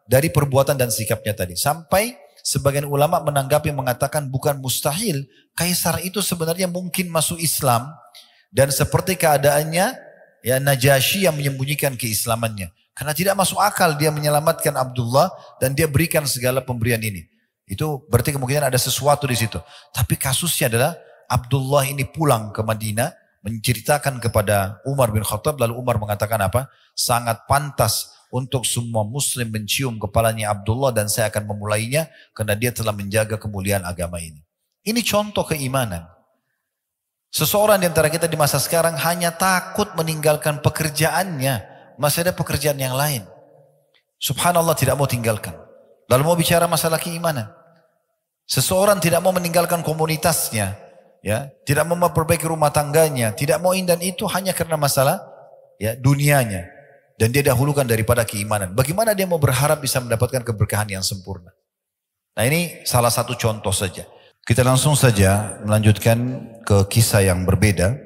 dari perbuatan dan sikapnya tadi. Sampai sebagian ulama menanggapi mengatakan bukan mustahil, Kaisar itu sebenarnya mungkin masuk Islam dan seperti keadaannya ya Najasyi yang menyembunyikan keislamannya. Karena tidak masuk akal dia menyelamatkan Abdullah dan dia berikan segala pemberian ini. Itu berarti kemungkinan ada sesuatu di situ. Tapi kasusnya adalah Abdullah ini pulang ke Madinah menceritakan kepada Umar bin Khattab, lalu Umar mengatakan apa? Sangat pantas untuk semua muslim mencium kepalanya Abdullah dan saya akan memulainya karena dia telah menjaga kemuliaan agama ini. Ini contoh keimanan. Seseorang di antara kita di masa sekarang hanya takut meninggalkan pekerjaannya. Masih ada pekerjaan yang lain. Subhanallah tidak mau tinggalkan. Lalu mau bicara masalah keimanan. Seseorang tidak mau meninggalkan komunitasnya. Ya, tidak mau memperbaiki rumah tangganya. Tidak mau ini dan itu hanya karena masalah ya dunianya. Dan dia dahulukan daripada keimanan. Bagaimana dia mau berharap bisa mendapatkan keberkahan yang sempurna? Nah ini salah satu contoh saja. Kita langsung saja melanjutkan ke kisah yang berbeda.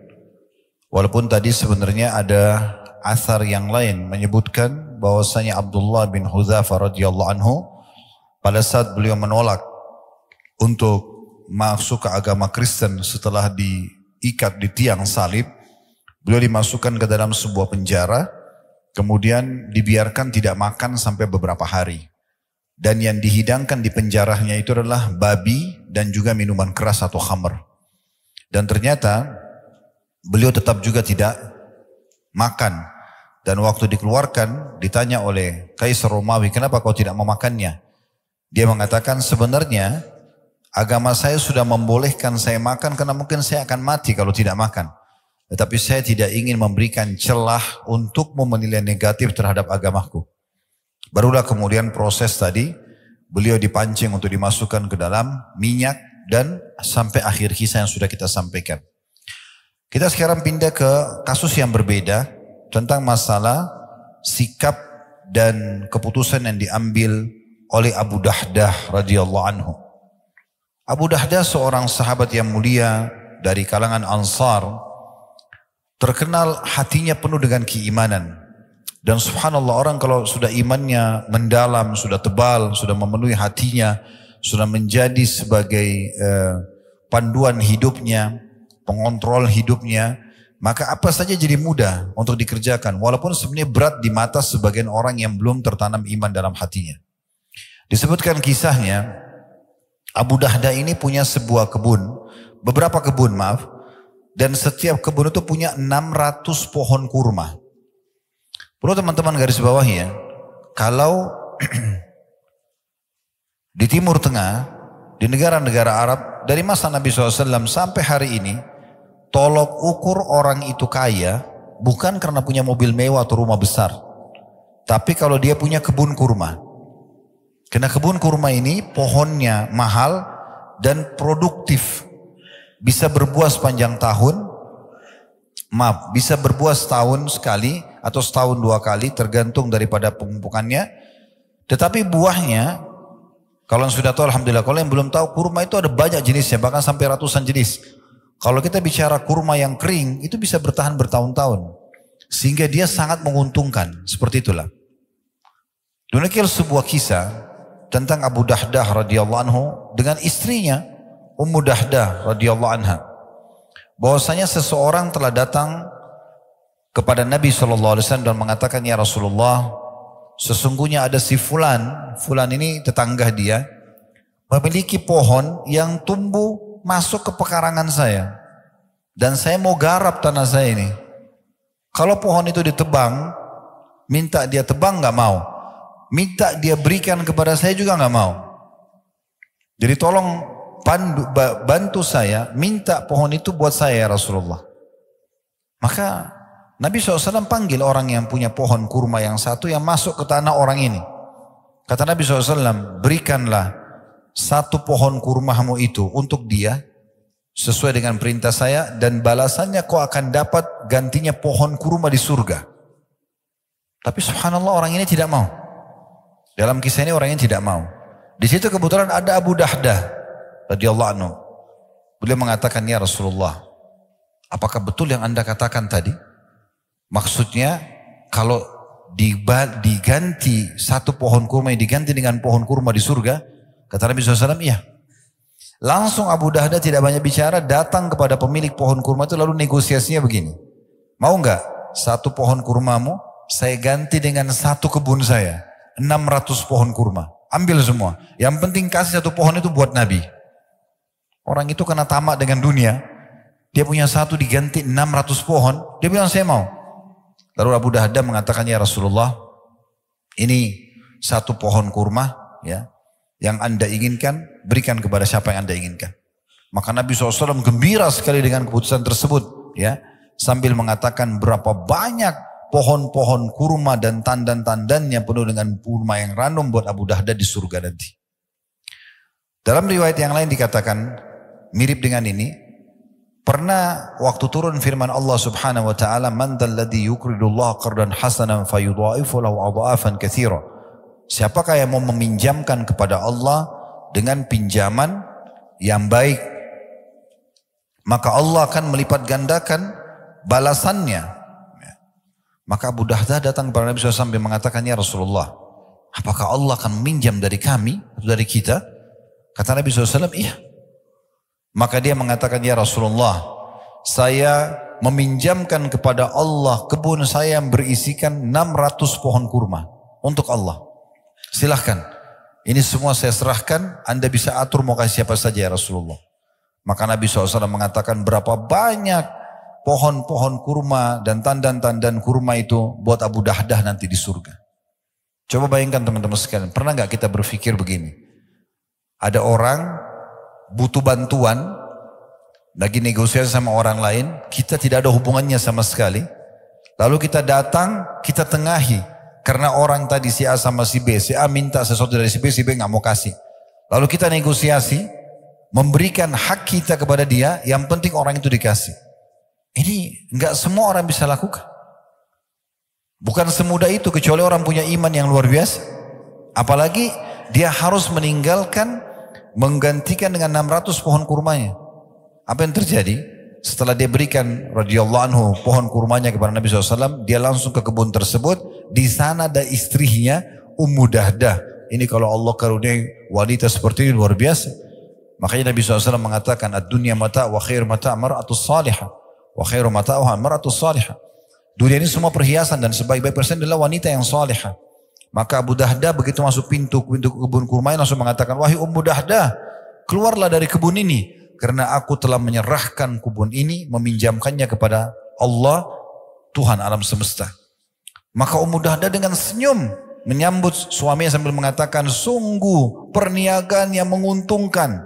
Walaupun tadi sebenarnya ada athar yang lain menyebutkan bahwasanya Abdullah bin Hudzafah radhiyallahu anhu pada saat beliau menolak untuk masuk ke agama Kristen setelah diikat di tiang salib, beliau dimasukkan ke dalam sebuah penjara. Kemudian dibiarkan tidak makan sampai beberapa hari. Dan yang dihidangkan di penjaranya itu adalah babi dan juga minuman keras atau khamr. Dan ternyata beliau tetap juga tidak makan. Dan waktu dikeluarkan ditanya oleh Kaisar Romawi, kenapa kau tidak memakannya? Dia mengatakan sebenarnya agama saya sudah membolehkan saya makan karena mungkin saya akan mati kalau tidak makan. Tetapi saya tidak ingin memberikan celah untukmu menilai negatif terhadap agamaku. Barulah kemudian proses tadi, beliau dipancing untuk dimasukkan ke dalam minyak dan sampai akhir kisah yang sudah kita sampaikan. Kita sekarang pindah ke kasus yang berbeda tentang masalah sikap dan keputusan yang diambil oleh Abu Dahdah radhiyallahu anhu. Abu Dahdah seorang sahabat yang mulia dari kalangan Ansar, terkenal hatinya penuh dengan keimanan. Dan subhanallah orang kalau sudah imannya mendalam, sudah tebal, sudah memenuhi hatinya, sudah menjadi sebagai panduan hidupnya, pengontrol hidupnya, maka apa saja jadi mudah untuk dikerjakan. Walaupun sebenarnya berat di mata sebagian orang yang belum tertanam iman dalam hatinya. Disebutkan kisahnya, Abu Dahdah ini punya sebuah kebun, beberapa kebun maaf, dan setiap kebun itu punya 600 pohon kurma. Perlu teman-teman garis bawahi ya, kalau di Timur Tengah, di negara-negara Arab, dari masa Nabi SAW sampai hari ini, tolok ukur orang itu kaya, bukan karena punya mobil mewah atau rumah besar. Tapi kalau dia punya kebun kurma. Karena kebun kurma ini pohonnya mahal dan produktif. Bisa berbuah sepanjang tahun, bisa berbuah setahun sekali atau setahun 2 kali tergantung daripada pemupukannya. Tetapi buahnya, kalau yang sudah tahu alhamdulillah, kalau yang belum tahu kurma itu ada banyak jenisnya, bahkan sampai ratusan jenis. Kalau kita bicara kurma yang kering, itu bisa bertahan bertahun-tahun. Sehingga dia sangat menguntungkan, seperti itulah. Demikian sebuah kisah tentang Abu Dahdah radhiyallahu anhu dengan istrinya, Ummu Dahdah radhiyallahu anha, bahwasanya seseorang telah datang kepada Nabi SAW dan mengatakan, ya Rasulullah, sesungguhnya ada si fulan ini tetangga dia, memiliki pohon yang tumbuh masuk ke pekarangan saya, dan saya mau garap tanah saya ini. Kalau pohon itu ditebang, minta dia tebang nggak mau, minta dia berikan kepada saya juga nggak mau. Jadi tolong bantu saya, minta pohon itu buat saya ya Rasulullah. Maka Nabi SAW panggil orang yang punya pohon kurma yang satu yang masuk ke tanah orang ini. Kata Nabi SAW, berikanlah satu pohon kurmamu itu untuk dia sesuai dengan perintah saya, dan balasannya kau akan dapat gantinya pohon kurma di surga. Tapi subhanallah orang ini tidak mau. Dalam kisah ini orang ini tidak mau. Di situ kebetulan ada Abu Dahdah radhiyallahu anhu. Beliau mengatakan, ya Rasulullah, apakah betul yang anda katakan tadi? Maksudnya kalau diganti satu pohon kurma yang diganti dengan pohon kurma di surga? Kata Nabi SAW, iya. Langsung Abu Dahdah tidak banyak bicara, datang kepada pemilik pohon kurma itu, lalu negosiasinya begini. Mau enggak satu pohon kurmamu saya ganti dengan satu kebun saya, 600 pohon kurma. Ambil semua. Yang penting kasih satu pohon itu buat Nabi. Orang itu kena tamak dengan dunia. Dia punya satu diganti 600 pohon. Dia bilang saya mau. Lalu Abu Dahdah mengatakan, ya Rasulullah, ini satu pohon kurma ya, yang anda inginkan, berikan kepada siapa yang anda inginkan. Maka Nabi SAW gembira sekali dengan keputusan tersebut, ya, sambil mengatakan berapa banyak pohon-pohon kurma dan tandan-tandannya penuh dengan kurma yang ranum buat Abu Dahdah di surga nanti. Dalam riwayat yang lain dikatakan mirip dengan ini. Pernah waktu turun firman Allah Subhanahu wa taala, man dzalladzi yuqridullaha qardan hasanan fayudha'ifu lahu adha'afan katsira. Siapakah yang mau meminjamkan kepada Allah dengan pinjaman yang baik, maka Allah akan melipat gandakan balasannya. Maka Abu Dahdah datang kepada Nabi SAW sambil mengatakan, ya Rasulullah, apakah Allah akan meminjam dari kami atau dari kita? Kata Nabi SAW, iya. Maka dia mengatakan, ya Rasulullah, saya meminjamkan kepada Allah kebun saya yang berisikan 600 pohon kurma untuk Allah. Silahkan, ini semua saya serahkan, anda bisa atur mau kasih siapa saja ya Rasulullah. Maka Nabi SAW mengatakan berapa banyak pohon-pohon kurma dan tandan-tandan kurma itu buat Abu Dahdah nanti di surga. Coba bayangkan teman-teman sekalian, pernah gak kita berpikir begini? Ada orang butuh bantuan, lagi negosiasi sama orang lain, kita tidak ada hubungannya sama sekali. Lalu kita datang, kita tengahi. Karena orang tadi si A sama si B, si A minta sesuatu dari si B gak mau kasih. Lalu kita negosiasi, memberikan hak kita kepada dia, yang penting orang itu dikasih. Ini gak semua orang bisa lakukan. Bukan semudah itu, kecuali orang punya iman yang luar biasa. Apalagi dia harus meninggalkan, menggantikan dengan 600 pohon kurmanya. Apa yang terjadi? Setelah dia berikan radhiyallahu anhu pohon kurmanya kepada Nabi SAW, dia langsung ke kebun tersebut. Di sana ada istrinya Ummu Dahdah. Ini kalau Allah karuniai wanita seperti ini luar biasa. Makanya Nabi SAW mengatakan, ad-dunya mata' wa khair mata' mar'atus salihah wa khairu mata'uha mar'atus salihah. Dunia ini semua perhiasan dan sebaik-baik persen adalah wanita yang salihah. Maka Abu Dahdah begitu masuk pintu kebun kurmanya langsung mengatakan, wahai Ummu Dahdah, keluarlah dari kebun ini. Karena aku telah menyerahkan kebun ini, meminjamkannya kepada Allah, Tuhan alam semesta. Maka Ummu Dahdah dengan senyum menyambut suaminya sambil mengatakan, sungguh perniagaan yang menguntungkan.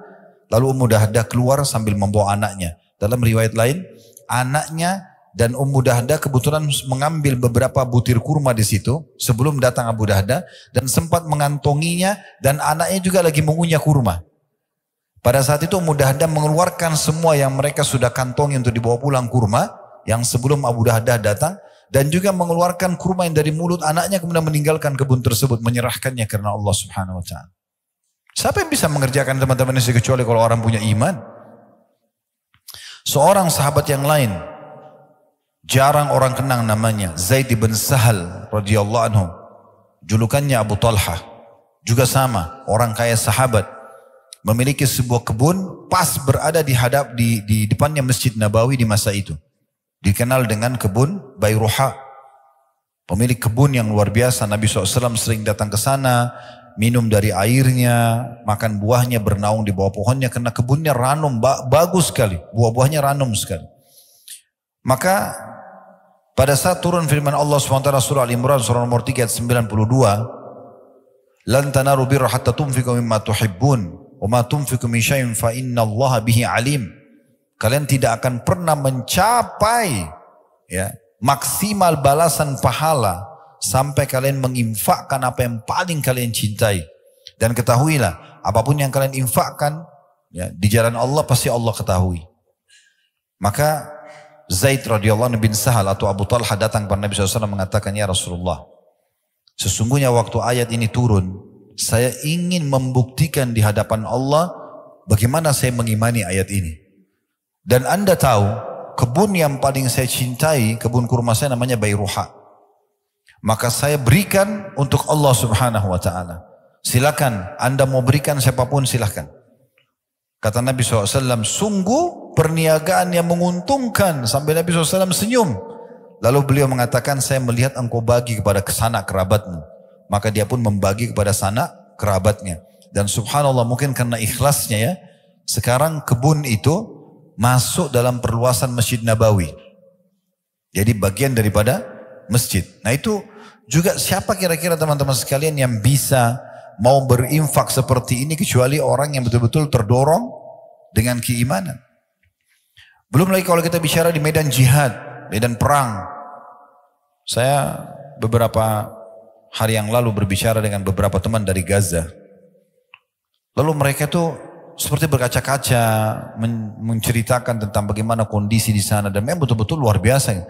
Lalu Ummu Dahdah keluar sambil membawa anaknya. Dalam riwayat lain, anaknya dan Ummu Dahdah kebetulan mengambil beberapa butir kurma di situ sebelum datang Abu Dahdah, dan sempat mengantonginya, dan anaknya juga lagi mengunyah kurma. Pada saat itu Ummu Dahdah mengeluarkan semua yang mereka sudah kantongi untuk dibawa pulang kurma yang sebelum Abu Dahdah datang, dan juga mengeluarkan kurma yang dari mulut anaknya, kemudian meninggalkan kebun tersebut, menyerahkannya karena Allah Subhanahu wa taala. Siapa yang bisa mengerjakan teman-teman ini kecuali kalau orang punya iman? Seorang sahabat yang lain, jarang orang kenang namanya, Zaid bin Sahal radhiyallahu anhu. Julukannya Abu Talha. Juga sama, orang kaya sahabat. Memiliki sebuah kebun pas berada di depannya Masjid Nabawi di masa itu. Dikenal dengan kebun Bayruha. Pemilik kebun yang luar biasa. Nabi SAW sering datang ke sana, minum dari airnya, makan buahnya, bernaung di bawah pohonnya, karena kebunnya ranum, bagus sekali. Buah-buahnya ranum sekali. Maka pada saat turun firman Allah SWT surah Al-Imran surah nomor 3 ayat 92, lan tanaru birra hatta tunfiqu mimma tuhibbun wa ma tunfiqu min syai'in fa innallaha bihi alim. Kalian tidak akan pernah mencapai maksimal balasan pahala sampai kalian menginfakkan apa yang paling kalian cintai. Dan ketahuilah, apapun yang kalian infakkan ya, di jalan Allah pasti Allah ketahui. Maka Zaid radhiyallahu anhu bin Sahal atau Abu Talha datang kepada Nabi SAW mengatakan, ya Rasulullah, sesungguhnya waktu ayat ini turun, saya ingin membuktikan di hadapan Allah bagaimana saya mengimani ayat ini. Dan Anda tahu, kebun yang paling saya cintai, kebun kurma saya namanya Bayruha. Maka saya berikan untuk Allah subhanahu wa ta'ala. Silakan, Anda mau berikan siapapun silakan. Kata Nabi SAW, sungguh perniagaan yang menguntungkan. Sampai Nabi SAW senyum. Lalu beliau mengatakan, saya melihat engkau bagi kepada sanak kerabatmu. Maka dia pun membagi kepada sanak kerabatnya. Dan subhanallah mungkin karena ikhlasnya ya, sekarang kebun itu masuk dalam perluasan Masjid Nabawi. Jadi bagian daripada masjid. Nah itu juga siapa kira-kira teman-teman sekalian yang bisa mau berinfak seperti ini kecuali orang yang betul-betul terdorong dengan keimanan. Belum lagi kalau kita bicara di medan jihad, medan perang. Saya beberapa hari yang lalu berbicara dengan beberapa teman dari Gaza. Lalu mereka tuh seperti berkaca-kaca menceritakan tentang bagaimana kondisi di sana dan memang betul-betul luar biasa.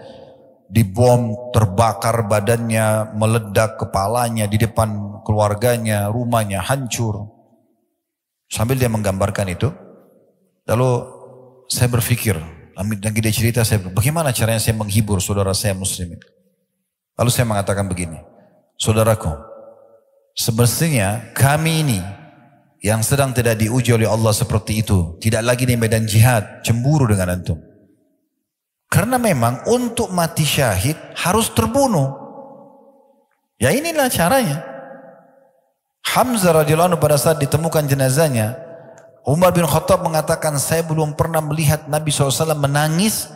Dibom, terbakar badannya, meledak kepalanya di depan keluarganya, rumahnya hancur. Sambil dia menggambarkan itu, lalu saya berpikir, lagi dia cerita, bagaimana caranya saya menghibur saudara saya muslimin. Lalu saya mengatakan begini, saudaraku, semestinya kami ini yang sedang tidak diuji oleh Allah seperti itu, tidak lagi di medan jihad, cemburu dengan antum. Karena memang untuk mati syahid harus terbunuh. Ya inilah caranya. Hamzah radhiyallahu anhu pada saat ditemukan jenazahnya, Umar bin Khattab mengatakan, saya belum pernah melihat Nabi SAW menangis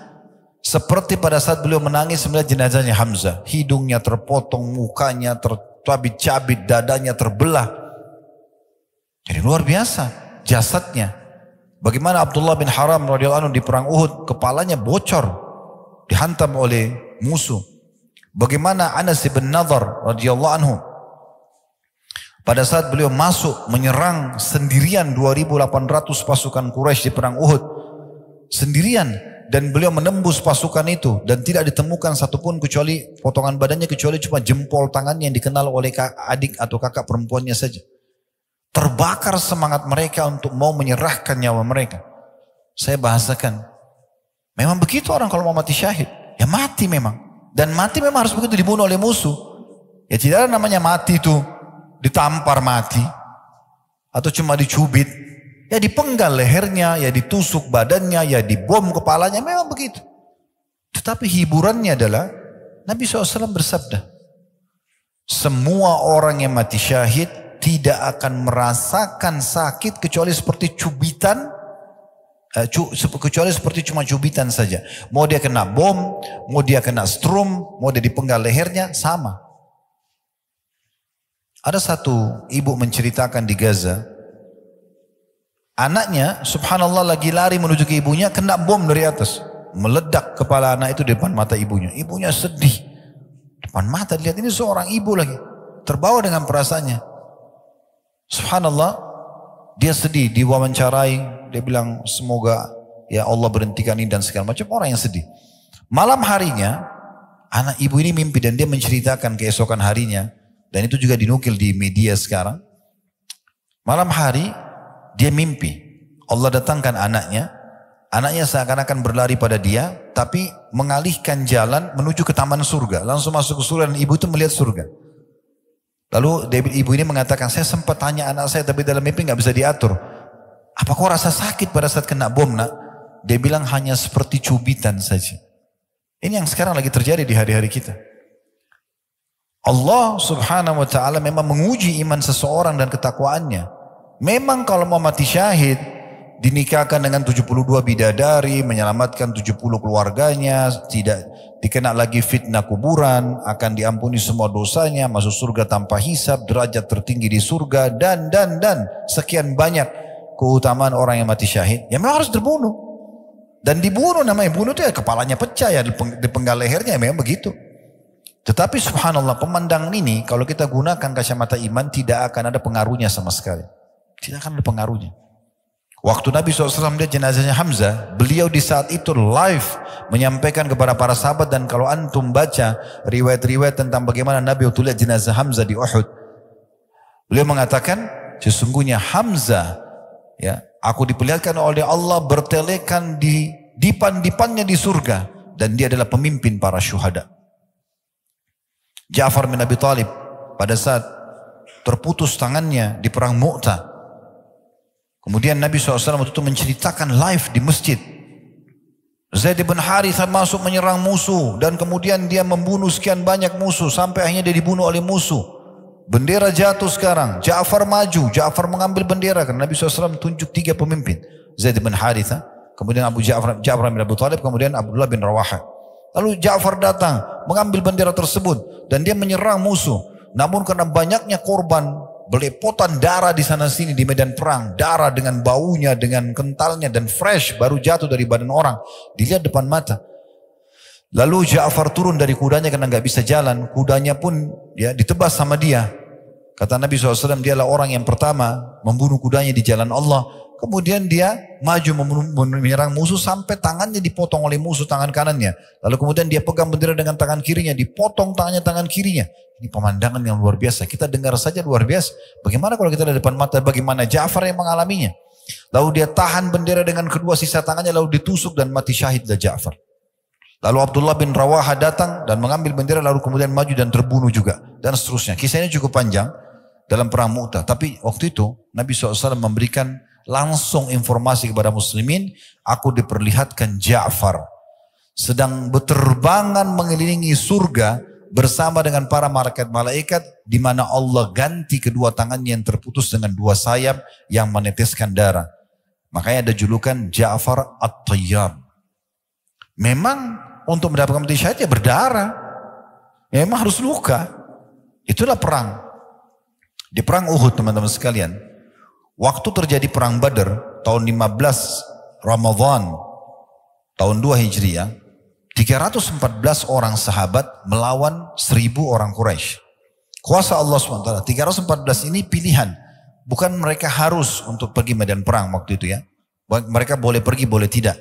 seperti pada saat beliau menangis melihat jenazahnya Hamzah. Hidungnya terpotong, mukanya tercabit-cabit, dadanya terbelah. Jadi luar biasa jasadnya. Bagaimana Abdullah bin Haram radhiyallahu anhu di perang Uhud, kepalanya bocor, dihantam oleh musuh. Bagaimana Anas bin Nadhr radhiyallahu anhu, pada saat beliau masuk menyerang sendirian 2.800 pasukan Quraisy di perang Uhud, sendirian, dan beliau menembus pasukan itu dan tidak ditemukan satupun kecuali potongan badannya, kecuali cuma jempol tangannya yang dikenal oleh adik atau kakak perempuannya saja. Terbakar semangat mereka untuk mau menyerahkan nyawa mereka. Saya bahasakan, memang begitu orang kalau mau mati syahid, ya mati memang. Dan mati memang harus begitu, dibunuh oleh musuh. Ya tidak ada namanya mati itu ditampar mati, atau cuma dicubit. Ya dipenggal lehernya, ya ditusuk badannya, ya dibom kepalanya, memang begitu. Tetapi hiburannya adalah, Nabi SAW bersabda, semua orang yang mati syahid tidak akan merasakan sakit kecuali seperti cubitan, kecuali seperti cuma cubitan saja. Mau dia kena bom, mau dia kena strum, mau dia dipenggal lehernya, sama. Ada satu ibu menceritakan di Gaza, anaknya subhanallah lagi lari menuju ke ibunya, kena bom dari atas, meledak kepala anak itu di depan mata ibunya. Ibunya sedih, depan mata lihat, ini seorang ibu lagi, terbawa dengan perasaannya. Subhanallah, dia sedih, diwawancarai, dia bilang semoga ya Allah berhentikan ini dan segala macam, orang yang sedih. Malam harinya, anak ibu ini mimpi dan dia menceritakan keesokan harinya, dan itu juga dinukil di media sekarang. Malam hari, dia mimpi, Allah datangkan anaknya seakan-akan berlari pada dia, tapi mengalihkan jalan menuju ke taman surga, langsung masuk ke surga dan ibu itu melihat surga. Lalu ibu ini mengatakan, saya sempat tanya anak saya tapi dalam mimpi nggak bisa diatur. Apa kau rasa sakit pada saat kena bom nak? Dia bilang hanya seperti cubitan saja. Ini yang sekarang lagi terjadi di hari-hari kita. Allah subhanahu wa ta'ala memang menguji iman seseorang dan ketakwaannya. Memang kalau mau mati syahid, dinikahkan dengan 72 bidadari, menyelamatkan 70 keluarganya, tidak dikena lagi fitnah kuburan, akan diampuni semua dosanya, masuk surga tanpa hisab, derajat tertinggi di surga, dan sekian banyak keutamaan orang yang mati syahid. Ya memang harus terbunuh. Dan dibunuh, namanya bunuh itu ya kepalanya pecah ya, dipenggal lehernya, ya memang begitu. Tetapi subhanallah, pemandangan ini kalau kita gunakan kacamata iman tidak akan ada pengaruhnya sama sekali. Tidak akan ada pengaruhnya. Waktu Nabi SAW lihat jenazahnya Hamzah, beliau di saat itu live menyampaikan kepada para sahabat, dan kalau antum baca riwayat-riwayat tentang bagaimana Nabi waktu lihat jenazah Hamzah di Uhud, beliau mengatakan, sesungguhnya Hamzah, ya, aku diperlihatkan oleh Allah bertelekan di dipan-dipannya di surga, dan dia adalah pemimpin para syuhada. Ja'far bin Abi Thalib pada saat terputus tangannya di perang Mu'tah, kemudian Nabi SAW waktu itu menceritakan live di masjid. Zaid bin Harithah masuk menyerang musuh, dan kemudian dia membunuh sekian banyak musuh sampai akhirnya dia dibunuh oleh musuh. Bendera jatuh sekarang. Ja'far maju, Ja'far mengambil bendera karena Nabi SAW tunjuk 3 pemimpin. Zaid bin Harithah, kemudian Ja'far bin Abi Thalib, kemudian Abdullah bin Rawaha. Lalu Ja'far datang mengambil bendera tersebut dan dia menyerang musuh. Namun karena banyaknya korban, belepotan darah di sana sini di medan perang, darah dengan baunya, dengan kentalnya, dan fresh baru jatuh dari badan orang, dilihat depan mata. Lalu Ja'far turun dari kudanya karena nggak bisa jalan, kudanya pun ya ditebas sama dia. Kata Nabi SAW, dialah orang yang pertama membunuh kudanya di jalan Allah. Kemudian dia maju menyerang musuh sampai tangannya dipotong oleh musuh, tangan kanannya. Lalu kemudian dia pegang bendera dengan tangan kirinya, dipotong tangan kirinya. Ini pemandangan yang luar biasa. Kita dengar saja luar biasa. Bagaimana kalau kita ada depan mata, bagaimana Ja'far yang mengalaminya. Lalu dia tahan bendera dengan kedua sisa tangannya, lalu ditusuk dan mati syahidlah Ja'far. Lalu Abdullah bin Rawaha datang dan mengambil bendera, lalu kemudian maju dan terbunuh juga. Dan seterusnya. Kisahnya cukup panjang dalam perang Mu'tah. Tapi waktu itu Nabi SAW memberikan langsung informasi kepada muslimin, aku diperlihatkan Ja'far sedang berterbangan mengelilingi surga bersama dengan para malaikat, di mana Allah ganti kedua tangannya yang terputus dengan 2 sayap yang meneteskan darah. Makanya ada julukan Ja'far At-Tayyar. Memang untuk mendapatkan mati syahid ya berdarah, memang harus luka. Itulah perang. Di perang Uhud teman-teman sekalian, waktu terjadi perang Badar tahun 15 Ramadan tahun 2 Hijriah, 314 orang sahabat melawan 1000 orang Quraisy. Kuasa Allah SWT. 314 ini pilihan, bukan mereka harus untuk pergi medan perang waktu itu ya. Mereka boleh pergi, boleh tidak.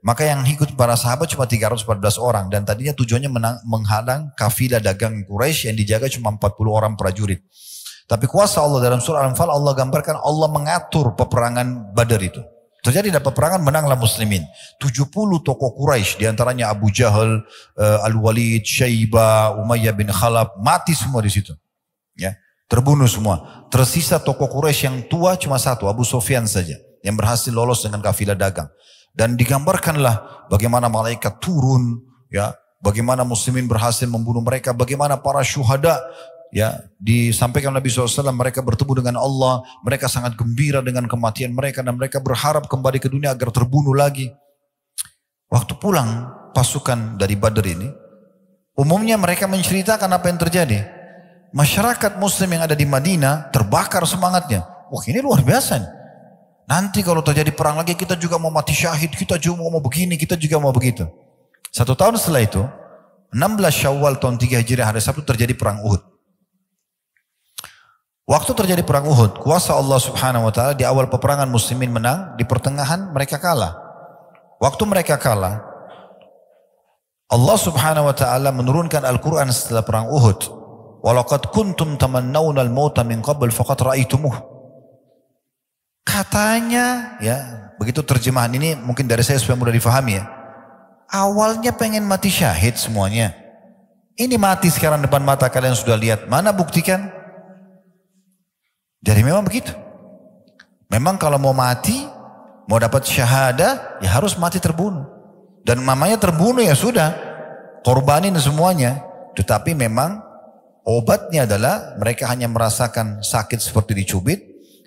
Maka yang ikut para sahabat cuma 314 orang, dan tadinya tujuannya menghalang kafilah dagang Quraisy yang dijaga cuma 40 orang prajurit. Tapi kuasa Allah dalam surah Al-Anfal, Allah gambarkan Allah mengatur peperangan Badar itu. Terjadi dalam peperangan, menanglah muslimin. 70 tokoh Quraisy, diantaranya Abu Jahal, Al-Walid, Syaibah, Umayyah bin Khalaf, mati semua di situ. Ya, terbunuh semua. Tersisa tokoh Quraisy yang tua cuma 1, Abu Sufyan saja, yang berhasil lolos dengan kafilah dagang. Dan digambarkanlah bagaimana malaikat turun, ya, bagaimana muslimin berhasil membunuh mereka, bagaimana para syuhada, ya, disampaikan Nabi SAW, mereka bertemu dengan Allah, mereka sangat gembira dengan kematian mereka, dan mereka berharap kembali ke dunia agar terbunuh lagi. Waktu pulang pasukan dari Badar ini, umumnya mereka menceritakan apa yang terjadi. Masyarakat muslim yang ada di Madinah terbakar semangatnya. Wah, ini luar biasa nih. Nanti kalau terjadi perang lagi kita juga mau mati syahid, kita juga mau begini, kita juga mau begitu. 1 tahun setelah itu, 16 Syawal tahun 3 Hijriah, hari Sabtu, terjadi perang Uhud. Waktu terjadi perang Uhud, kuasa Allah Subhanahu wa taala, di awal peperangan muslimin menang, di pertengahan mereka kalah. Waktu mereka kalah, Allah Subhanahu wa taala menurunkan Al-Qur'an setelah perang Uhud. Walaqad kuntum tamannawna al-mauta min qabl faqad ra'aitumuh. Katanya, ya, begitu terjemahan ini mungkin dari saya supaya mudah difahami ya. Awalnya pengen mati syahid semuanya. Ini mati sekarang depan mata kalian sudah lihat. Mana buktikan? Jadi memang begitu. Memang kalau mau mati, mau dapat syahadah, ya harus mati terbunuh. Dan mamanya terbunuh ya sudah, korbanin semuanya. Tetapi memang obatnya adalah mereka hanya merasakan sakit seperti dicubit,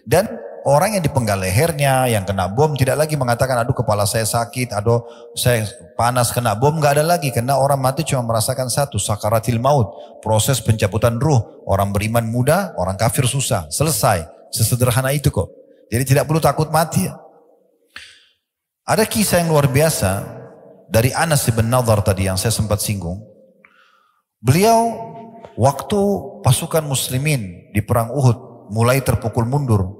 dan orang yang dipenggal lehernya, yang kena bom, tidak lagi mengatakan aduh kepala saya sakit, aduh saya panas kena bom, nggak ada lagi. Karena orang mati cuma merasakan satu, sakaratil maut, proses pencabutan ruh. Orang beriman mudah, orang kafir susah. Selesai, sesederhana itu kok. Jadi tidak perlu takut mati ya. Ada kisah yang luar biasa dari Anas bin Nadhr tadi yang saya sempat singgung. Beliau waktu pasukan muslimin di perang Uhud mulai terpukul mundur,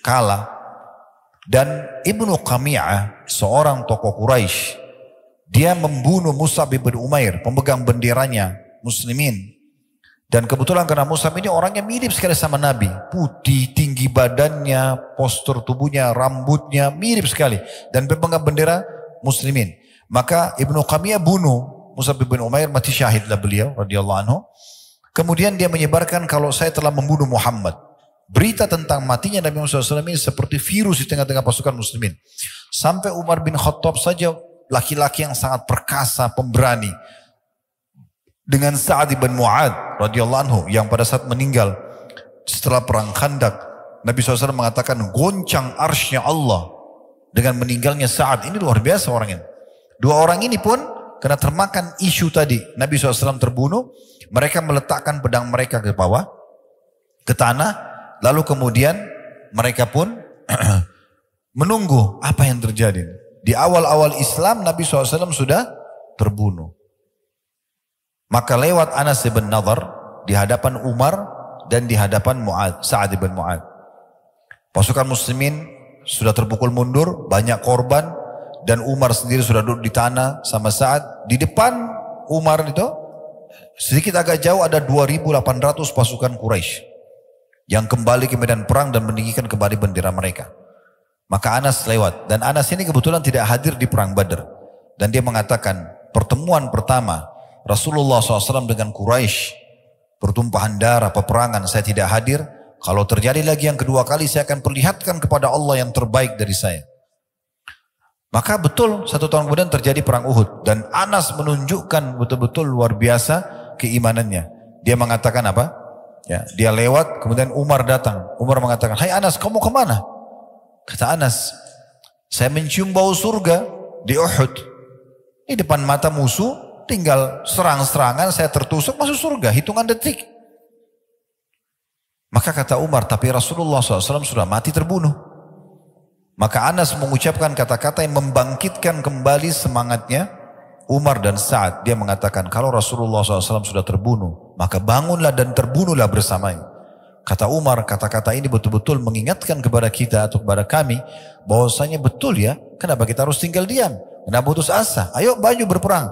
kalah. Dan Ibnu Qami'ah, seorang tokoh Quraisy, dia membunuh Mus'ab bin Umair, pemegang benderanya muslimin. Dan kebetulan karena Mus'ab ini orangnya mirip sekali sama Nabi. Putih, tinggi badannya, postur tubuhnya, rambutnya mirip sekali. Dan pemegang bendera muslimin. Maka Ibnu Qami'ah bunuh Mus'ab bin Umair, mati syahidlah beliau radhiyallahu anhu. Kemudian dia menyebarkan kalau saya telah membunuh Muhammad. Berita tentang matinya Nabi Muhammad SAW ini seperti virus di tengah-tengah pasukan muslimin. Sampai Umar bin Khattab saja, laki-laki yang sangat perkasa, pemberani, dengan Sa'ad bin Mu'ad radhiyallahu anhu yang pada saat meninggal setelah perang Khandaq, Nabi SAW mengatakan goncang arsy-Nya Allah dengan meninggalnya Sa'ad. Ini luar biasa orang ini. Dua orang ini pun karena termakan isu tadi Nabi SAW terbunuh, mereka meletakkan pedang mereka ke bawah, ke tanah, lalu kemudian mereka pun menunggu apa yang terjadi. Di awal-awal Islam Nabi SAW sudah terbunuh. Maka lewat Anas bin Nadhr di hadapan Umar dan di hadapan Sa'ad bin Mu'ad. Pasukan muslimin sudah terpukul mundur, banyak korban, dan Umar sendiri sudah duduk di tanah sama Sa'ad. Di depan Umar itu sedikit agak jauh ada 2.800 pasukan Quraisy yang kembali ke medan perang dan meninggikan kembali bendera mereka. Maka Anas lewat, dan Anas ini kebetulan tidak hadir di perang Badar, dan dia mengatakan pertemuan pertama Rasulullah SAW dengan Quraisy, pertumpahan darah, peperangan, saya tidak hadir. Kalau terjadi lagi yang kedua kali, saya akan perlihatkan kepada Allah yang terbaik dari saya. Maka betul 1 tahun kemudian terjadi perang Uhud, dan Anas menunjukkan betul-betul luar biasa keimanannya. Dia mengatakan apa? Ya, dia lewat, kemudian Umar datang. Umar mengatakan, "Hai Anas, kamu kemana?" Kata Anas, "Saya mencium bau surga di Uhud. Di depan mata musuh, tinggal serang-serangan, saya tertusuk masuk surga, hitungan detik." Maka kata Umar, "Tapi Rasulullah SAW sudah mati terbunuh." Maka Anas mengucapkan kata-kata yang membangkitkan kembali semangatnya Umar dan Sa'ad. Dia mengatakan, kalau Rasulullah SAW sudah terbunuh, maka bangunlah dan terbunuhlah bersamanya. Kata Umar, kata-kata ini betul-betul mengingatkan kepada kita atau kepada kami bahwasanya betul ya, kenapa kita harus tinggal diam? Kenapa putus asa? Ayo baju berperang.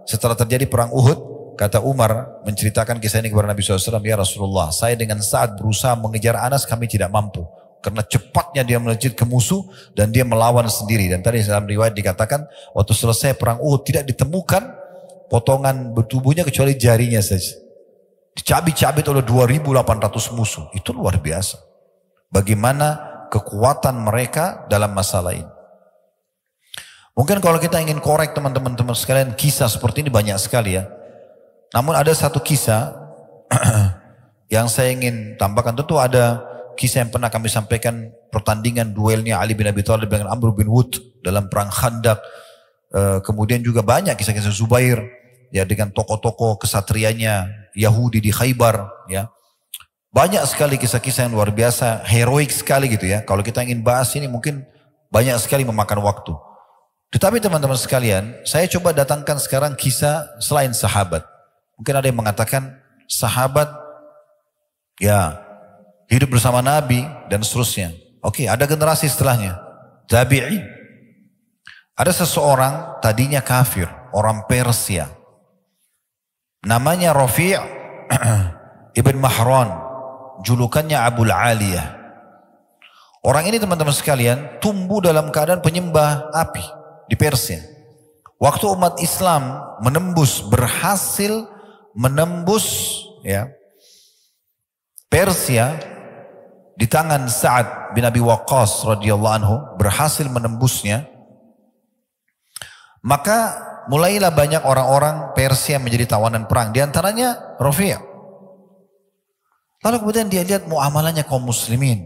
Setelah terjadi perang Uhud, kata Umar menceritakan kisah ini kepada Nabi SAW, "Ya Rasulullah, saya dengan Sa'ad berusaha mengejar Anas, kami tidak mampu. Karena cepatnya dia melejit ke musuh dan dia melawan sendiri." Dan tadi dalam riwayat dikatakan, waktu selesai perang Uhud tidak ditemukan potongan tubuhnya kecuali jarinya saja. Dicabik-cabik oleh 2.800 musuh. Itu luar biasa. Bagaimana kekuatan mereka dalam masalah ini. Mungkin kalau kita ingin korek teman-teman sekalian, kisah seperti ini banyak sekali ya. Namun ada satu kisah yang saya ingin tambahkan. Tentu ada kisah yang pernah kami sampaikan, pertandingan duelnya Ali bin Abi Thalib dengan Amr bin Wud dalam perang Khandaq. Kemudian juga banyak kisah-kisah Zubair ya, dengan tokoh-tokoh kesatrianya Yahudi di Khaybar ya. Banyak sekali kisah-kisah yang luar biasa, heroik sekali gitu ya. Kalau kita ingin bahas ini mungkin banyak sekali memakan waktu. Tetapi teman-teman sekalian, saya coba datangkan sekarang kisah selain sahabat. Mungkin ada yang mengatakan sahabat ya hidup bersama Nabi dan seterusnya. Oke, ada generasi setelahnya, tabi'in. Ada seseorang tadinya kafir, orang Persia. Namanya Rafi' ibn Mahran, julukannya Abul Aliyah. Orang ini teman-teman sekalian tumbuh dalam keadaan penyembah api di Persia. Waktu umat Islam berhasil menembus ya Persia di tangan Sa'ad bin Abi Waqqas radhiyallahu anhu, berhasil menembusnya, maka mulailah banyak orang-orang Persia menjadi tawanan perang, di antaranya Rafi'. Lalu kemudian dia lihat muamalahnya kaum muslimin,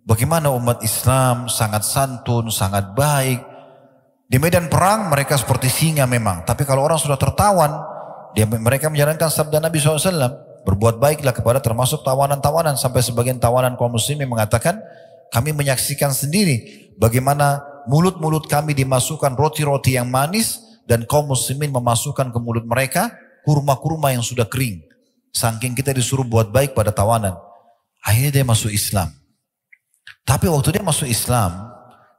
bagaimana umat Islam sangat santun, sangat baik. Di medan perang mereka seperti singa memang, tapi kalau orang sudah tertawan, mereka menjalankan sabda Nabi SAW, berbuat baiklah kepada termasuk tawanan-tawanan. Sampai sebagian tawanan kaum muslimin mengatakan, kami menyaksikan sendiri bagaimana mulut-mulut kami dimasukkan roti-roti yang manis, dan kaum muslimin memasukkan ke mulut mereka kurma-kurma yang sudah kering. Saking kita disuruh buat baik pada tawanan. Akhirnya dia masuk Islam. Tapi waktu dia masuk Islam,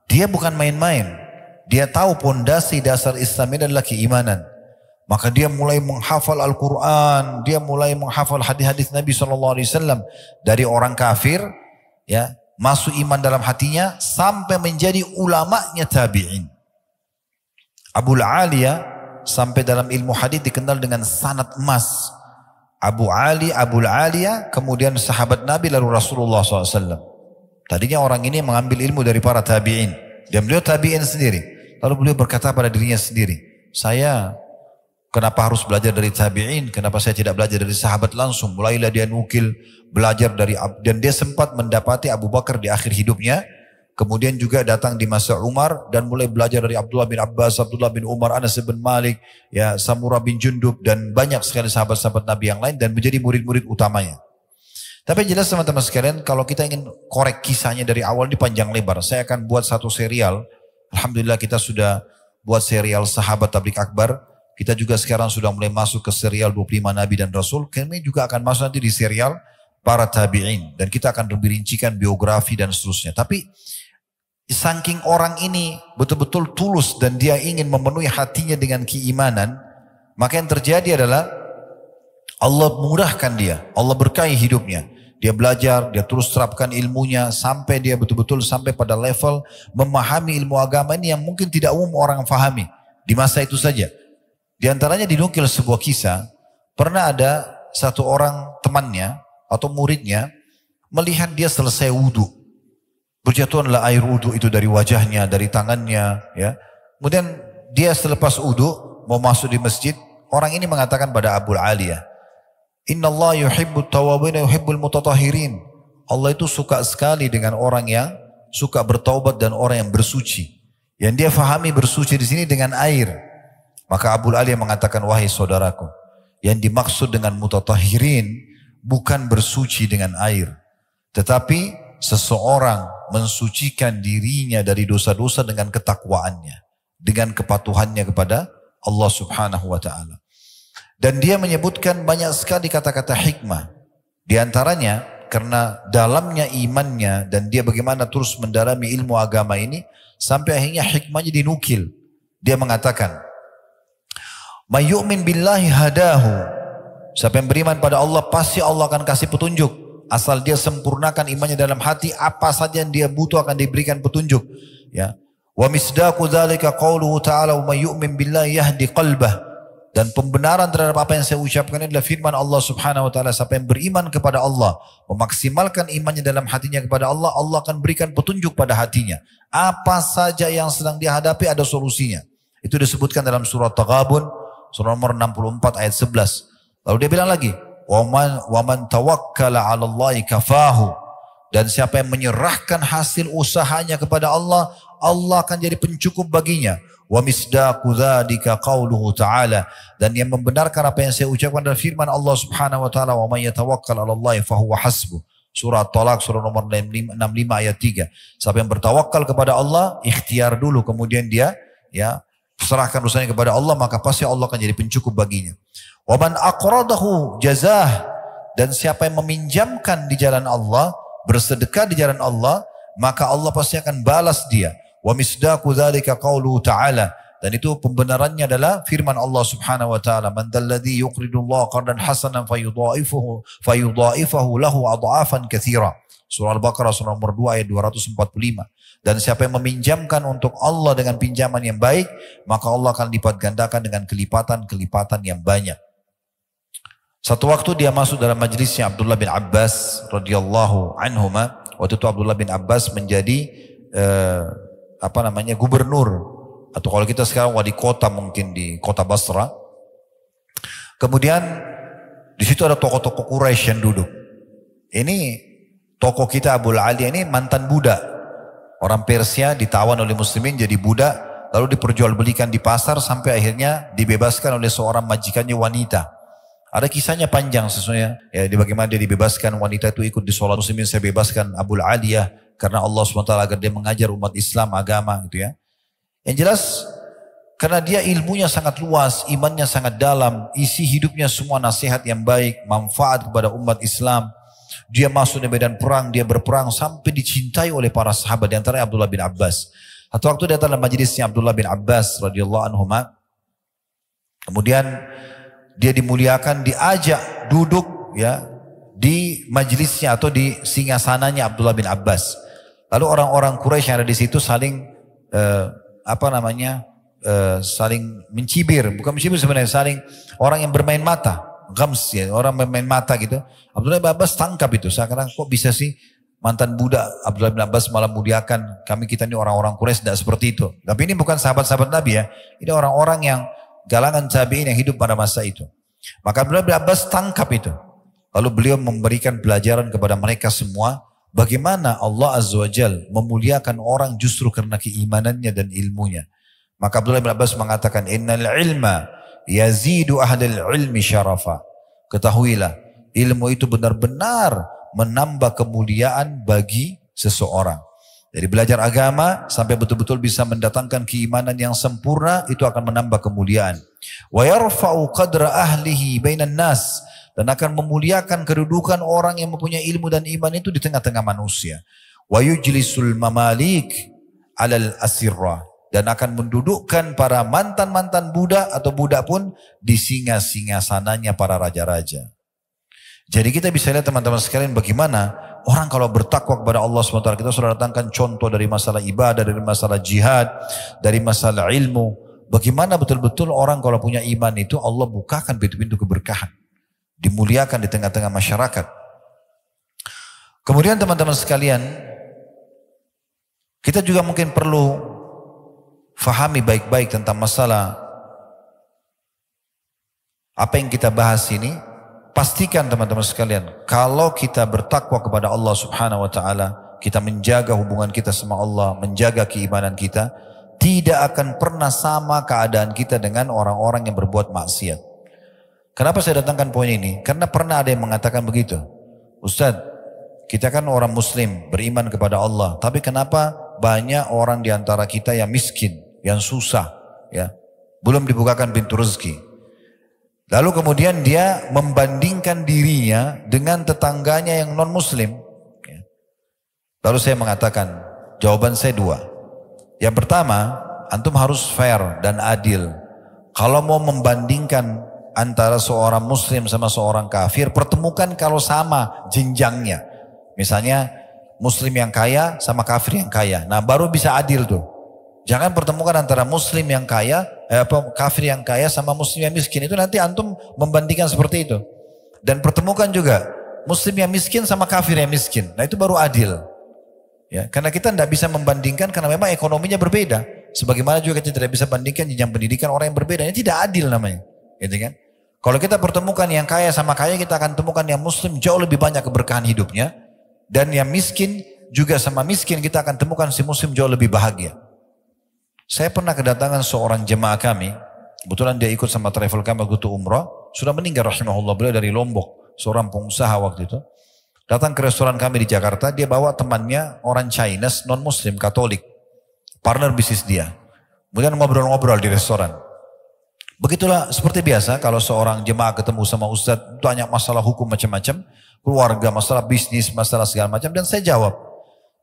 dia bukan main-main. Dia tahu pondasi dasar Islam ini adalah keimanan. Maka dia mulai menghafal Al-Quran, dia mulai menghafal hadis-hadis Nabi SAW dari orang kafir, ya, masuk iman dalam hatinya sampai menjadi ulamanya tabi'in. Abul Aliyah sampai dalam ilmu hadis dikenal dengan sanad emas. Abul Aliyah, kemudian sahabat Nabi lalu Rasulullah SAW. Tadinya orang ini mengambil ilmu dari para tabi'in. Dan beliau tabi'in sendiri. Lalu beliau berkata pada dirinya sendiri, saya kenapa harus belajar dari tabi'in? Kenapa saya tidak belajar dari sahabat langsung? Mulailah dia nukil, belajar dari, dan dia sempat mendapati Abu Bakar di akhir hidupnya. Kemudian juga datang di masa Umar dan mulai belajar dari Abdullah bin Abbas, Abdullah bin Umar, Anas bin Malik, ya, Samurah bin Jundub, dan banyak sekali sahabat-sahabat Nabi yang lain, dan menjadi murid-murid utamanya. Tapi jelas teman-teman sekalian, kalau kita ingin korek kisahnya dari awal di panjang lebar, saya akan buat satu serial. Alhamdulillah kita sudah buat serial Sahabat Tabligh Akbar. Kita juga sekarang sudah mulai masuk ke serial 25 Nabi dan Rasul. Kami juga akan masuk nanti di serial para tabi'in. Dan kita akan lebih rincikan biografi dan seterusnya. Tapi saking orang ini betul-betul tulus dan dia ingin memenuhi hatinya dengan keimanan, maka yang terjadi adalah Allah murahkan dia, Allah berkahi hidupnya. Dia belajar, dia terus terapkan ilmunya sampai dia betul-betul sampai pada level memahami ilmu agama ini yang mungkin tidak umum orang fahami di masa itu saja. Di antaranya dinukil sebuah kisah, pernah ada satu orang temannya atau muridnya melihat dia selesai wudhu. Berjatuhanlah air wudhu itu dari wajahnya, dari tangannya, ya. Kemudian dia selepas wudhu mau masuk di masjid, orang ini mengatakan pada Abul Aliyah, Inna Allah yuhibbut tawabin yuhibbul mutatahirin. Allah itu suka sekali dengan orang yang suka bertaubat dan orang yang bersuci. Yang dia fahami bersuci di sini dengan air. Maka Abul Aliyah mengatakan, wahai saudaraku, yang dimaksud dengan mutatahirin bukan bersuci dengan air, tetapi seseorang mensucikan dirinya dari dosa-dosa dengan ketakwaannya, dengan kepatuhannya kepada Allah Subhanahu wa ta'ala. Dan dia menyebutkan banyak sekali kata-kata hikmah. Di antaranya karena dalamnya imannya dan dia bagaimana terus mendalami ilmu agama ini sampai akhirnya hikmahnya dinukil. Dia mengatakan, "May yu'min billahi hadahu." Siapa yang beriman pada Allah pasti Allah akan kasih petunjuk. Asal dia sempurnakan imannya dalam hati, apa saja yang dia butuh akan diberikan petunjuk. Ya. Wa misdaqu dzalika qauluhu ta'ala, "Wa may yu'min billahi yahdi qalbah." Dan pembenaran terhadap apa yang saya ucapkan adalah firman Allah Subhanahu wa ta'ala, siapa yang beriman kepada Allah, memaksimalkan imannya dalam hatinya kepada Allah, Allah akan berikan petunjuk pada hatinya. Apa saja yang sedang dihadapi ada solusinya. Itu disebutkan dalam surah Taghabun, surah nomor 64 ayat 11. Lalu dia bilang lagi, "Wa man tawakkala 'ala Allahi kafahu." Dan siapa yang menyerahkan hasil usahanya kepada Allah, Allah akan jadi pencukup baginya. Wa misdaqu dzalika qauluhu ta'ala, dan yang membenarkan apa yang saya ucapkan adalah firman Allah Subhanahu wa taala, "Wa may yatawakkal 'ala Allahi fahuwa hasbuh." Surah At-Talaq surah nomor 65 ayat 3. Siapa yang bertawakal kepada Allah, ikhtiar dulu kemudian dia serahkan usahanya kepada Allah, maka pasti Allah akan jadi pencukup baginya. Wa man aqradahu jazah, dan siapa yang meminjamkan di jalan Allah, bersedekah di jalan Allah, maka Allah pasti akan balas dia. Wa misdaqu dzalika qauluhu ta'ala, dan itu pembenarannya adalah firman Allah Subhanahu wa taala, "Man dzalladzi yuqridullaha qardan hasanan fayudha'ifahu lahu adha'afan katsira." Surah Al-Baqarah surah nomor 2 ayat 245. Dan siapa yang meminjamkan untuk Allah dengan pinjaman yang baik, maka Allah akan lipat gandakan dengan kelipatan-kelipatan yang banyak. Satu waktu dia masuk dalam majlisnya Abdullah bin Abbas radhiyallahu anhuma. Waktu itu Abdullah bin Abbas menjadi gubernur, atau kalau kita sekarang wali kota mungkin di kota Basra. Kemudian di situ ada tokoh-tokoh Quraisy yang duduk. Ini tokoh kita Abul Aliyah ini mantan budak. Orang Persia ditawan oleh muslimin jadi budak, lalu diperjualbelikan di pasar sampai akhirnya dibebaskan oleh seorang majikannya wanita. Ada kisahnya panjang sesungguhnya, ya, di bagaimana dia dibebaskan, wanita itu ikut di sholat muslimin, saya bebaskan Abul Aliyah karena Allah SWT agar dia mengajar umat Islam agama gitu ya. Yang jelas karena dia ilmunya sangat luas, imannya sangat dalam, isi hidupnya semua nasihat yang baik, manfaat kepada umat Islam. Dia masuk di medan perang, dia berperang sampai dicintai oleh para sahabat, di antara Abdullah bin Abbas. Satu waktu dia dalam majelisnya Abdullah bin Abbas radhiyallahu anhuma, kemudian dia dimuliakan, diajak duduk ya di majelisnya atau di singgasananya Abdullah bin Abbas. Lalu orang-orang Quraisy yang ada di situ saling saling mencibir, bukan mencibir sebenarnya, saling orang yang bermain mata, gams ya, orang bermain mata gitu. Abdullah bin Abbas tangkap itu, sekarang kok bisa sih mantan budak Abdullah bin Abbas malah muliakan kita ini orang-orang Quraisy, tidak seperti itu. Tapi ini bukan sahabat-sahabat Nabi ya, ini orang-orang yang galangan tabi'in yang hidup pada masa itu. Maka Abdullah bin Abbas tangkap itu. Lalu beliau memberikan pelajaran kepada mereka semua, bagaimana Allah Azza wa Jal memuliakan orang justru karena keimanannya dan ilmunya. Maka Abdullah bin Abbas mengatakan, innal ilma yazidu ahlil ilmi syarafa. Ketahuilah, ilmu itu benar-benar menambah kemuliaan bagi seseorang. Dari belajar agama sampai betul-betul bisa mendatangkan keimanan yang sempurna, itu akan menambah kemuliaan. Wa yarfa'u qadra ahlihi bainan nas, dan akan memuliakan kedudukan orang yang mempunyai ilmu dan iman itu di tengah-tengah manusia. Wa yujlisul mamalik 'alal asirra, dan akan mendudukkan para mantan-mantan budak atau budak pun di singgah-singgasananya para raja-raja. Jadi kita bisa lihat teman-teman sekalian bagaimana orang kalau bertakwa kepada Allah SWT. Kita sudah datangkan contoh dari masalah ibadah, dari masalah jihad, dari masalah ilmu. Bagaimana betul-betul orang kalau punya iman itu Allah bukakan pintu-pintu keberkahan. Dimuliakan di tengah-tengah masyarakat. Kemudian teman-teman sekalian, kita juga mungkin perlu fahami baik-baik tentang masalah apa yang kita bahas ini. Pastikan teman-teman sekalian, kalau kita bertakwa kepada Allah Subhanahu wa taala, kita menjaga hubungan kita sama Allah, menjaga keimanan kita, tidak akan pernah sama keadaan kita dengan orang-orang yang berbuat maksiat. Kenapa saya datangkan poin ini? Karena pernah ada yang mengatakan begitu. Ustadz, kita kan orang muslim, beriman kepada Allah, tapi kenapa banyak orang di antara kita yang miskin, yang susah, ya, belum dibukakan pintu rezeki. Lalu kemudian dia membandingkan dirinya dengan tetangganya yang non muslim. Lalu saya mengatakan, jawaban saya dua. Yang pertama, antum harus fair dan adil. Kalau mau membandingkan antara seorang muslim sama seorang kafir, pertemukan kalau sama jenjangnya. Misalnya muslim yang kaya sama kafir yang kaya. Nah baru bisa adil tuh. Jangan pertemukan antara muslim yang kaya, kafir yang kaya sama muslim yang miskin. Itu nanti antum membandingkan seperti itu. Dan pertemukan juga muslim yang miskin sama kafir yang miskin. Nah itu baru adil. Ya, karena kita tidak bisa membandingkan karena memang ekonominya berbeda. Sebagaimana juga kita tidak bisa bandingkan jenjang pendidikan orang yang berbeda. Ini tidak adil namanya. Gitu kan? Kalau kita pertemukan yang kaya sama kaya, kita akan temukan yang muslim jauh lebih banyak keberkahan hidupnya. Dan yang miskin juga sama miskin, kita akan temukan si muslim jauh lebih bahagia. Saya pernah kedatangan seorang jemaah kami, kebetulan dia ikut sama travel kami waktu itu umrah, sudah meninggal rahimahullah, beliau dari Lombok, seorang pengusaha waktu itu. Datang ke restoran kami di Jakarta, dia bawa temannya orang Chinese, non muslim, Katolik, partner bisnis dia. Kemudian ngobrol-ngobrol di restoran. Begitulah seperti biasa kalau seorang jemaah ketemu sama ustadz, tanya masalah hukum macam-macam, keluarga, masalah bisnis, masalah segala macam, dan saya jawab.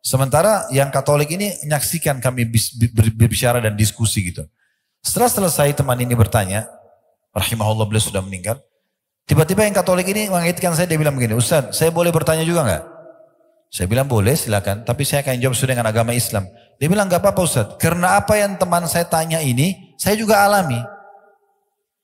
Sementara yang Katolik ini menyaksikan kami berbicara dan diskusi gitu. Setelah selesai teman ini bertanya, rahimahullah beliau sudah meninggal. Tiba-tiba yang Katolik ini mengingatkan saya, dia bilang begini, Ustaz, saya boleh bertanya juga nggak? Saya bilang boleh silakan, tapi saya akan jawab sesuai dengan agama Islam. Dia bilang nggak apa-apa Ustaz, karena apa yang teman saya tanya ini, saya juga alami.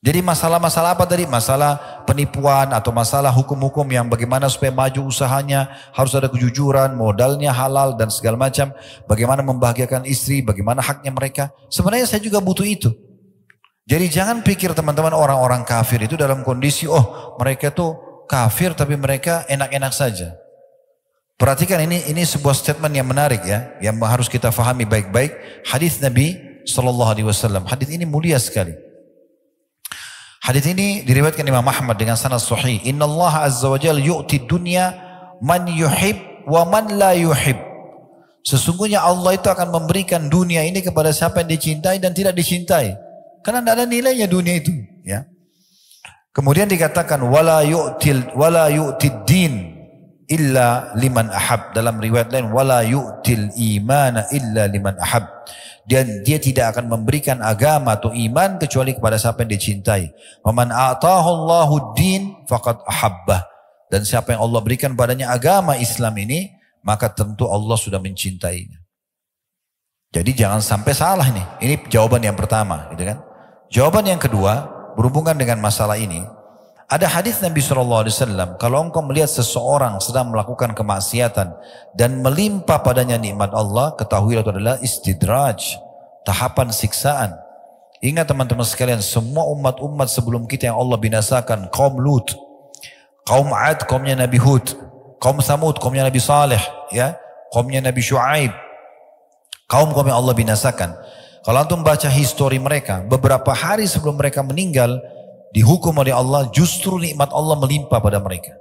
Jadi masalah-masalah apa tadi? Masalah penipuan atau masalah hukum-hukum yang bagaimana supaya maju usahanya, harus ada kejujuran, modalnya halal dan segala macam. Bagaimana membahagiakan istri, bagaimana haknya mereka. Sebenarnya saya juga butuh itu. Jadi jangan pikir teman-teman orang-orang kafir itu dalam kondisi, oh mereka tuh kafir tapi mereka enak-enak saja. Perhatikan ini sebuah statement yang menarik ya, yang harus kita fahami baik-baik. Hadis Nabi SAW, hadis ini mulia sekali. Hadis ini diriwayatkan Imam Ahmad dengan sanad sahih. Inna Allah azza wa jalla yu'ti dunya man yuhib wa man la yuhib. Sesungguhnya Allah itu akan memberikan dunia ini kepada siapa yang dicintai dan tidak dicintai. Karena tidak ada nilainya dunia itu. Ya. Kemudian dikatakan wala yu'tid din illa liman ahab. Dalam riwayat lain, wala yu'til imana illa liman ahab. Dan dia tidak akan memberikan agama atau iman kecuali kepada siapa yang dicintai. Wa man a'tahu Allahu din faqad ahabbah. Dan siapa yang Allah berikan padanya agama Islam ini, maka tentu Allah sudah mencintainya. Jadi jangan sampai salah nih. Ini jawaban yang pertama, gitu kan? Jawaban yang kedua berhubungan dengan masalah ini. Ada hadis Nabi SAW, kalau engkau melihat seseorang sedang melakukan kemaksiatan dan melimpah padanya nikmat Allah, ketahuilah itu adalah istidraj, tahapan siksaan. Ingat teman-teman sekalian, semua umat-umat sebelum kita yang Allah binasakan, kaum Lut, kaum Ad, kaumnya Nabi Hud, kaum Samud, kaumnya Nabi Saleh, ya, kaumnya Nabi Shu'aib, kaum-kaum yang Allah binasakan. Kalau antum baca histori mereka, beberapa hari sebelum mereka meninggal, dihukum oleh Allah, justru nikmat Allah melimpah pada mereka.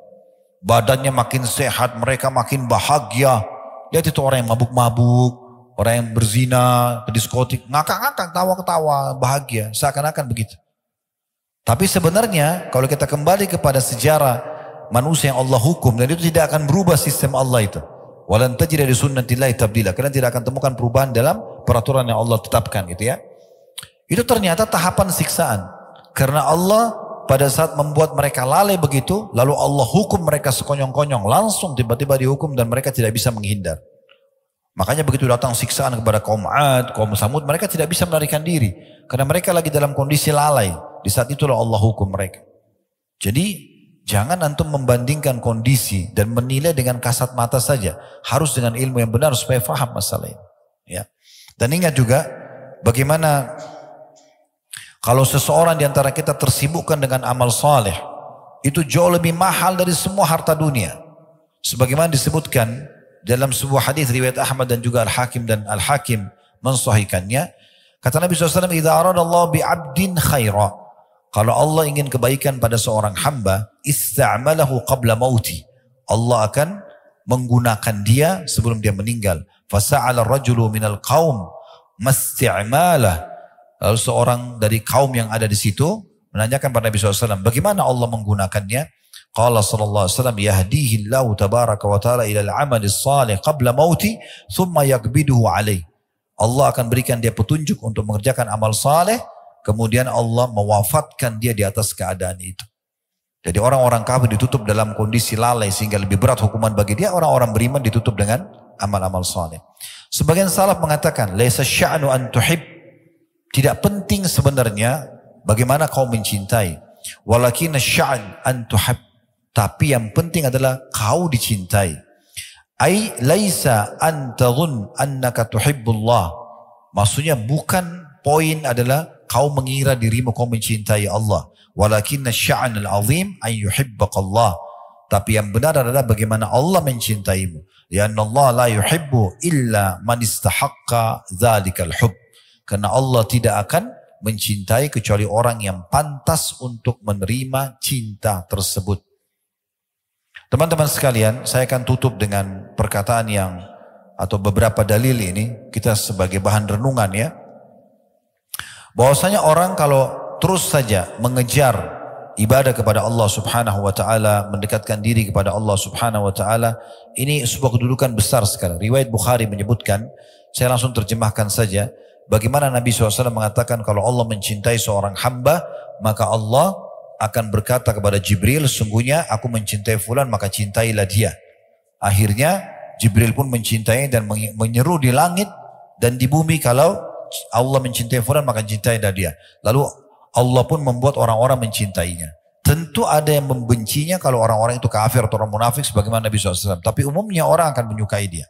Badannya makin sehat, mereka makin bahagia. Lihat itu orang yang mabuk-mabuk, orang yang berzina, ke diskotik, ngakak-ngakak, tawa-ketawa, bahagia, seakan-akan begitu. Tapi sebenarnya kalau kita kembali kepada sejarah manusia yang Allah hukum, dan itu tidak akan berubah sistem Allah itu. Walan tajida li sunnatillahi tabdila. Kalian tidak akan temukan perubahan dalam peraturan yang Allah tetapkan, gitu ya. Itu ternyata tahapan siksaan. Karena Allah pada saat membuat mereka lalai begitu, lalu Allah hukum mereka sekonyong-konyong, langsung tiba-tiba dihukum dan mereka tidak bisa menghindar. Makanya begitu datang siksaan kepada kaum Ad, kaum Samud, mereka tidak bisa melarikan diri. Karena mereka lagi dalam kondisi lalai. Di saat itulah Allah hukum mereka. Jadi jangan antum membandingkan kondisi dan menilai dengan kasat mata saja. Harus dengan ilmu yang benar supaya faham masalah ini. Ya. Dan ingat juga bagaimana kalau seseorang di antara kita tersibukkan dengan amal saleh, itu jauh lebih mahal dari semua harta dunia. Sebagaimana disebutkan dalam sebuah hadis riwayat Ahmad dan juga Al-Hakim, dan Al-Hakim mensahihkannya. Kata Nabi SAW, "Idza aradallahu bi'abdin khaira." Kalau Allah ingin kebaikan pada seorang hamba, ista'malahu qabla mauti. Allah akan menggunakan dia sebelum dia meninggal. Fasa'ala ar-rajulu minal qaum masti'malah. Lalu seorang dari kaum yang ada di situ menanyakan pada Nabi SAW, bagaimana Allah menggunakannya? Qala sallallahu alaihi wasallam, yahdihillahu tabaraka wa ta'ala ila al-amalis salih qabla mauti, thumma yakbiduhu alaih. Allah akan berikan dia petunjuk untuk mengerjakan amal saleh, kemudian Allah mewafatkan dia di atas keadaan itu. Jadi orang-orang kafir ditutup dalam kondisi lalai sehingga lebih berat hukuman bagi dia, orang-orang beriman ditutup dengan amal-amal saleh. Sebagian salaf mengatakan, laisa sya'nu an tuhib. Tidak penting sebenarnya bagaimana kau mencintai. Walakin sya'an an tuhab. Tapi yang penting adalah kau dicintai. Ai laisa an tadhun annaka tuhibbullah. Maksudnya bukan poin adalah kau mengira dirimu kau mencintai Allah. Walakin sya'an al-azim an yuhibbaqallah. Tapi yang benar adalah bagaimana Allah mencintaimu. Lianna Allah la yuhibbu illa man istahaqqa dzalikal hubb. Karena Allah tidak akan mencintai kecuali orang yang pantas untuk menerima cinta tersebut. Teman-teman sekalian, saya akan tutup dengan perkataan yang atau beberapa dalil ini kita sebagai bahan renungan ya. Bahwasanya orang kalau terus saja mengejar ibadah kepada Allah Subhanahu wa taala, mendekatkan diri kepada Allah Subhanahu wa taala, ini sebuah kedudukan besar sekali. Riwayat Bukhari menyebutkan, saya langsung terjemahkan saja. Bagaimana Nabi SAW mengatakan kalau Allah mencintai seorang hamba, maka Allah akan berkata kepada Jibril, sungguhnya aku mencintai fulan, maka cintailah dia. Akhirnya Jibril pun mencintai dan menyeru di langit dan di bumi, kalau Allah mencintai fulan maka cintailah dia. Lalu Allah pun membuat orang-orang mencintainya. Tentu ada yang membencinya kalau orang-orang itu kafir atau orang munafik sebagaimana Nabi SAW. Tapi umumnya orang akan menyukai dia.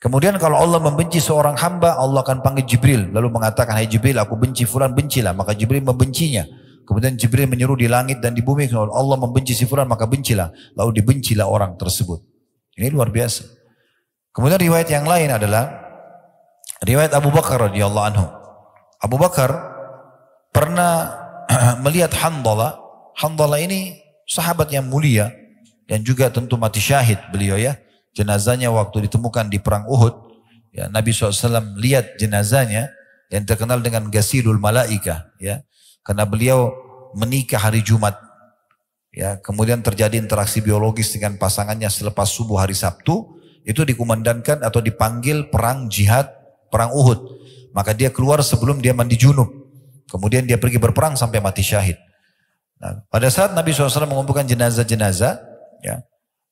Kemudian kalau Allah membenci seorang hamba, Allah akan panggil Jibril. Lalu mengatakan, hai Jibril, aku benci fulan, bencilah. Maka Jibril membencinya. Kemudian Jibril menyeru di langit dan di bumi, kalau Allah membenci si fulan, maka bencilah. Lalu dibencilah orang tersebut. Ini luar biasa. Kemudian riwayat yang lain adalah riwayat Abu Bakar radhiyallahu anhu. Abu Bakar pernah melihat Handalah. Handalah ini sahabat yang mulia dan juga tentu mati syahid beliau ya. Jenazahnya waktu ditemukan di perang Uhud, ya, Nabi SAW lihat jenazahnya yang terkenal dengan Ghasilul Malaikah, ya, karena beliau menikah hari Jumat, ya, kemudian terjadi interaksi biologis dengan pasangannya selepas subuh hari Sabtu, itu dikumandangkan atau dipanggil perang jihad, perang Uhud. Maka dia keluar sebelum dia mandi junub. Kemudian dia pergi berperang sampai mati syahid. Nah, pada saat Nabi SAW mengumpulkan jenazah-jenazah, ya,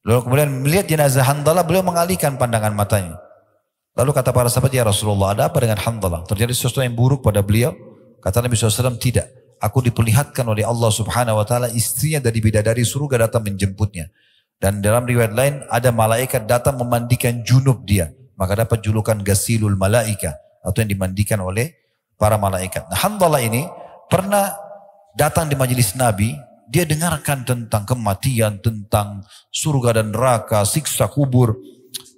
lalu kemudian melihat jenazah Handalah, beliau mengalihkan pandangan matanya. Lalu kata para sahabat, ya Rasulullah, ada apa dengan Handalah? Terjadi sesuatu yang buruk pada beliau? Kata Nabi SAW, tidak. Aku diperlihatkan oleh Allah Subhanahu Wa Taala, istrinya dari bidadari surga datang menjemputnya. Dan dalam riwayat lain, ada malaikat datang memandikan junub dia. Maka dapat julukan Gasilul Malaika, atau yang dimandikan oleh para malaikat. Nah, Handalah ini pernah datang di majelis Nabi, dia dengarkan tentang kematian, tentang surga dan neraka, siksa kubur.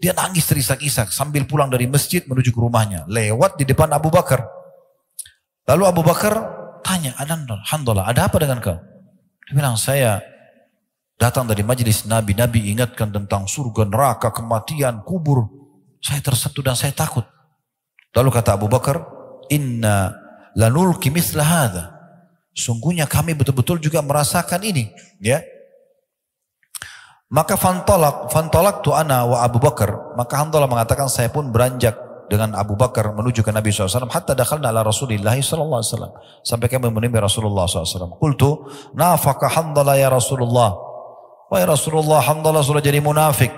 Dia nangis terisak-isak sambil pulang dari masjid menuju ke rumahnya. Lewat di depan Abu Bakar. Lalu Abu Bakar tanya, Handalah, ada apa dengan kau? Dia bilang, saya datang dari majelis Nabi. Nabi ingatkan tentang surga, neraka, kematian, kubur. Saya tersentuh dan saya takut. Lalu kata Abu Bakar, inna lanulki misla hadha. Sungguhnya kami betul-betul juga merasakan ini. Ya. Maka fantolak tu ana wa Abu Bakar. Maka Handalah mengatakan, saya pun beranjak dengan Abu Bakar menuju ke Nabi SAW. Hatta dakhalna ala Rasulillah SAW. Sampai kami menemui Rasulullah SAW. Qultu, nafaka Handalah ya Rasulullah. Wahai Rasulullah, Handalah sudah jadi munafik.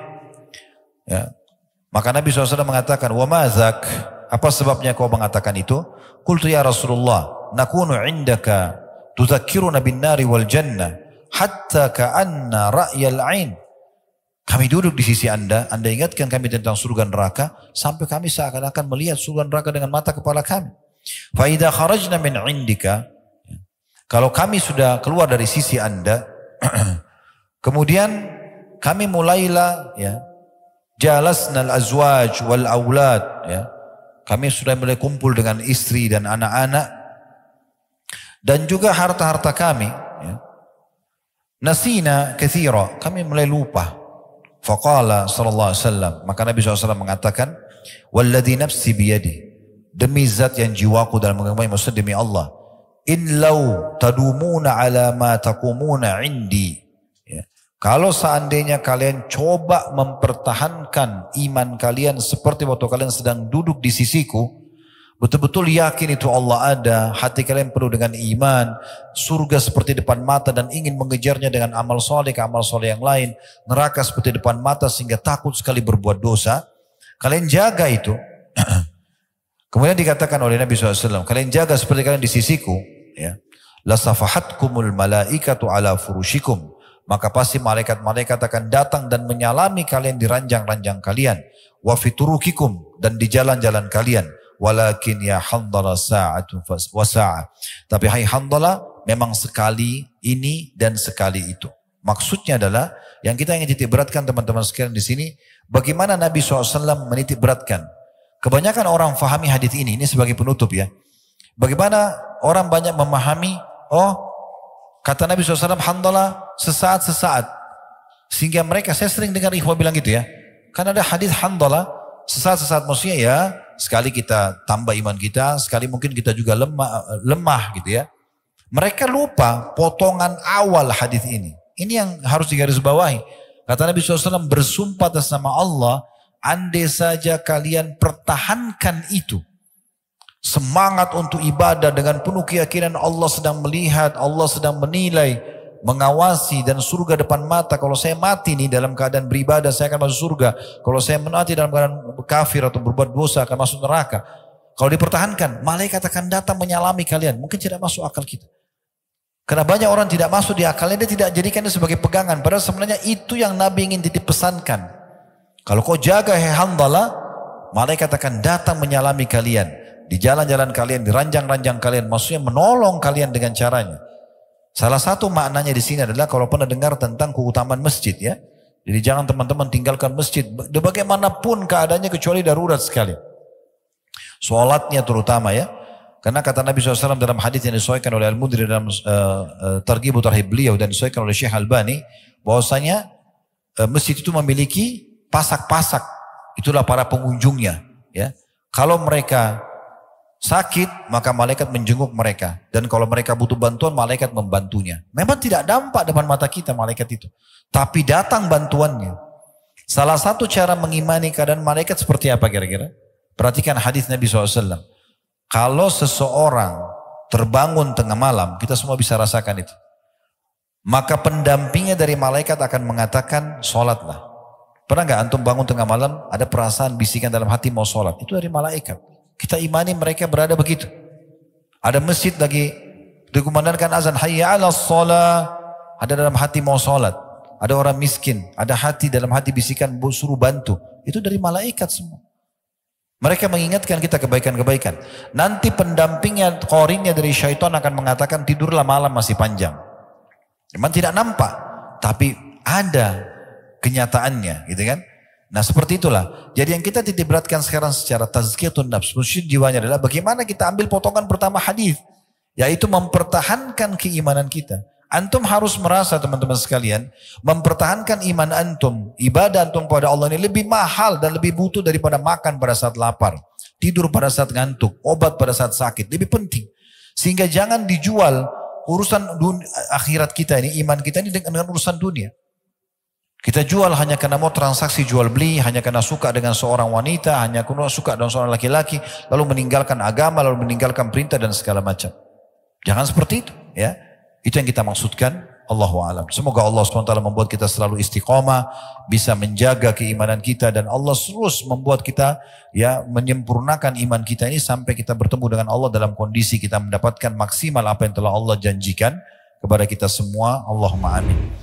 Ya. Maka Nabi SAW mengatakan, wa mazak, apa sebabnya kau mengatakan itu? Qultu ya Rasulullah, nakunu indaka tuzakkiruna bin nari wal jannah hatta ka'anna ra'yal ain. Kami duduk di sisi Anda ingatkan kami tentang surga neraka, sampai kami seakan-akan melihat surga neraka dengan mata kepala kami. Fa idza kharajna min indika, kalau kami sudah keluar dari sisi Anda, kemudian kami mulailah, ya, jalasna al-azwaj wal aulad, ya. Kami sudah mulai kumpul dengan istri dan anak-anak dan juga harta-harta kami, ya. Nasina katsira, kami mulai lupa. Faqala sallallahu alaihi wasallam, maka Nabi SAW mengatakan, walladzi nafsi biyadi, demi zat yang jiwaku dalam genggamannya, maksud demi Allah, in law tadumuna ala ma taqumuna indi, ya. Kalau seandainya kalian coba mempertahankan iman kalian seperti waktu kalian sedang duduk di sisiku, betul-betul yakin itu Allah ada, hati kalian penuh dengan iman, surga seperti depan mata dan ingin mengejarnya dengan amal soleh ke amal soleh yang lain, neraka seperti depan mata sehingga takut sekali berbuat dosa, kalian jaga itu. Kemudian dikatakan oleh Nabi SAW, kalian jaga seperti kalian di sisiku, ya. La safahatkumul malaikatu ala furushikum, maka pasti malaikat-malaikat akan datang dan menyalami kalian di ranjang-ranjang kalian, wa fiturukikum, dan di jalan-jalan kalian. Walakin ya Handalah sa'atun wa sa'ah. Tapi hai Handalah, memang sekali ini dan sekali itu. Maksudnya adalah yang kita ingin titik beratkan teman-teman sekalian di sini, bagaimana Nabi SAW menitik beratkan. Kebanyakan orang fahami hadis ini sebagai penutup, ya. Bagaimana orang banyak memahami, oh kata Nabi SAW, Handalah sesaat-sesaat. Sehingga mereka, saya sering dengar ikhwah bilang gitu, ya. Karena ada hadis Handalah sesaat-sesaat, maksudnya ya sekali kita tambah iman kita, sekali mungkin kita juga lemah gitu, ya. Mereka lupa potongan awal hadis ini. Ini yang harus digarisbawahi. Kata Nabi SAW, bersumpah atas nama Allah, andai saja kalian pertahankan itu, semangat untuk ibadah dengan penuh keyakinan Allah sedang melihat, Allah sedang menilai, mengawasi, dan surga depan mata. Kalau saya mati nih dalam keadaan beribadah, saya akan masuk surga. Kalau saya mati dalam keadaan kafir atau berbuat dosa, akan masuk neraka. Kalau dipertahankan, malaikat akan datang menyalami kalian. Mungkin tidak masuk akal kita. Karena banyak orang tidak masuk di akalnya, dia tidak jadikannya sebagai pegangan. Padahal sebenarnya itu yang Nabi ingin titip pesankan. Kalau kau jaga Handalah, malaikat akan datang menyalami kalian. Di jalan-jalan kalian, di ranjang-ranjang kalian. Maksudnya menolong kalian dengan caranya. Salah satu maknanya di sini adalah kalau pernah dengar tentang keutamaan masjid, ya. Jadi jangan teman-teman tinggalkan masjid bagaimanapun keadaannya kecuali darurat sekali. Sholatnya terutama, ya. Karena kata Nabi SAW dalam hadis yang disahihkan oleh Al-Mudri dalam Targhib Tarhib beliau dan disahihkan oleh Syekh Albani, bahwasanya masjid itu memiliki pasak-pasak. Itulah para pengunjungnya, ya. Kalau mereka sakit, maka malaikat menjenguk mereka. Dan kalau mereka butuh bantuan, malaikat membantunya. Memang tidak nampak depan mata kita malaikat itu. Tapi datang bantuannya. Salah satu cara mengimani keadaan malaikat seperti apa kira-kira? Perhatikan hadis Nabi SAW. Kalau seseorang terbangun tengah malam, kita semua bisa rasakan itu. Maka pendampingnya dari malaikat akan mengatakan, sholatlah. Pernah nggak antum bangun tengah malam, ada perasaan bisikan dalam hati mau sholat? Itu dari malaikat. Kita imani mereka berada begitu. Ada masjid lagi dikumandangkan azan, hayya 'alas shalah. Ada dalam hati mau sholat. Ada orang miskin, ada hati dalam hati bisikan suruh bantu. Itu dari malaikat semua. Mereka mengingatkan kita kebaikan-kebaikan. Nanti pendampingnya, qarinnya dari syaitan akan mengatakan tidurlah malam masih panjang. Memang tidak nampak, tapi ada kenyataannya, gitu kan? Nah seperti itulah. Jadi yang kita titik beratkan sekarang secara tazkiyatun nafs, musyid jiwanya adalah bagaimana kita ambil potongan pertama hadis, yaitu mempertahankan keimanan kita. Antum harus merasa teman-teman sekalian, mempertahankan iman antum, ibadah antum pada Allah ini lebih mahal dan lebih butuh daripada makan pada saat lapar, tidur pada saat ngantuk, obat pada saat sakit, lebih penting. Sehingga jangan dijual urusan akhirat kita ini, iman kita ini dengan urusan dunia. Kita jual hanya karena mau transaksi jual beli, hanya karena suka dengan seorang wanita, hanya karena suka dengan seorang laki-laki, lalu meninggalkan agama, lalu meninggalkan perintah dan segala macam. Jangan seperti itu, ya. Itu yang kita maksudkan. Allahu a'lam. Semoga Allah SWT membuat kita selalu istiqamah, bisa menjaga keimanan kita, dan Allah terus membuat kita ya menyempurnakan iman kita ini sampai kita bertemu dengan Allah dalam kondisi kita mendapatkan maksimal apa yang telah Allah janjikan kepada kita semua. Allahumma amin.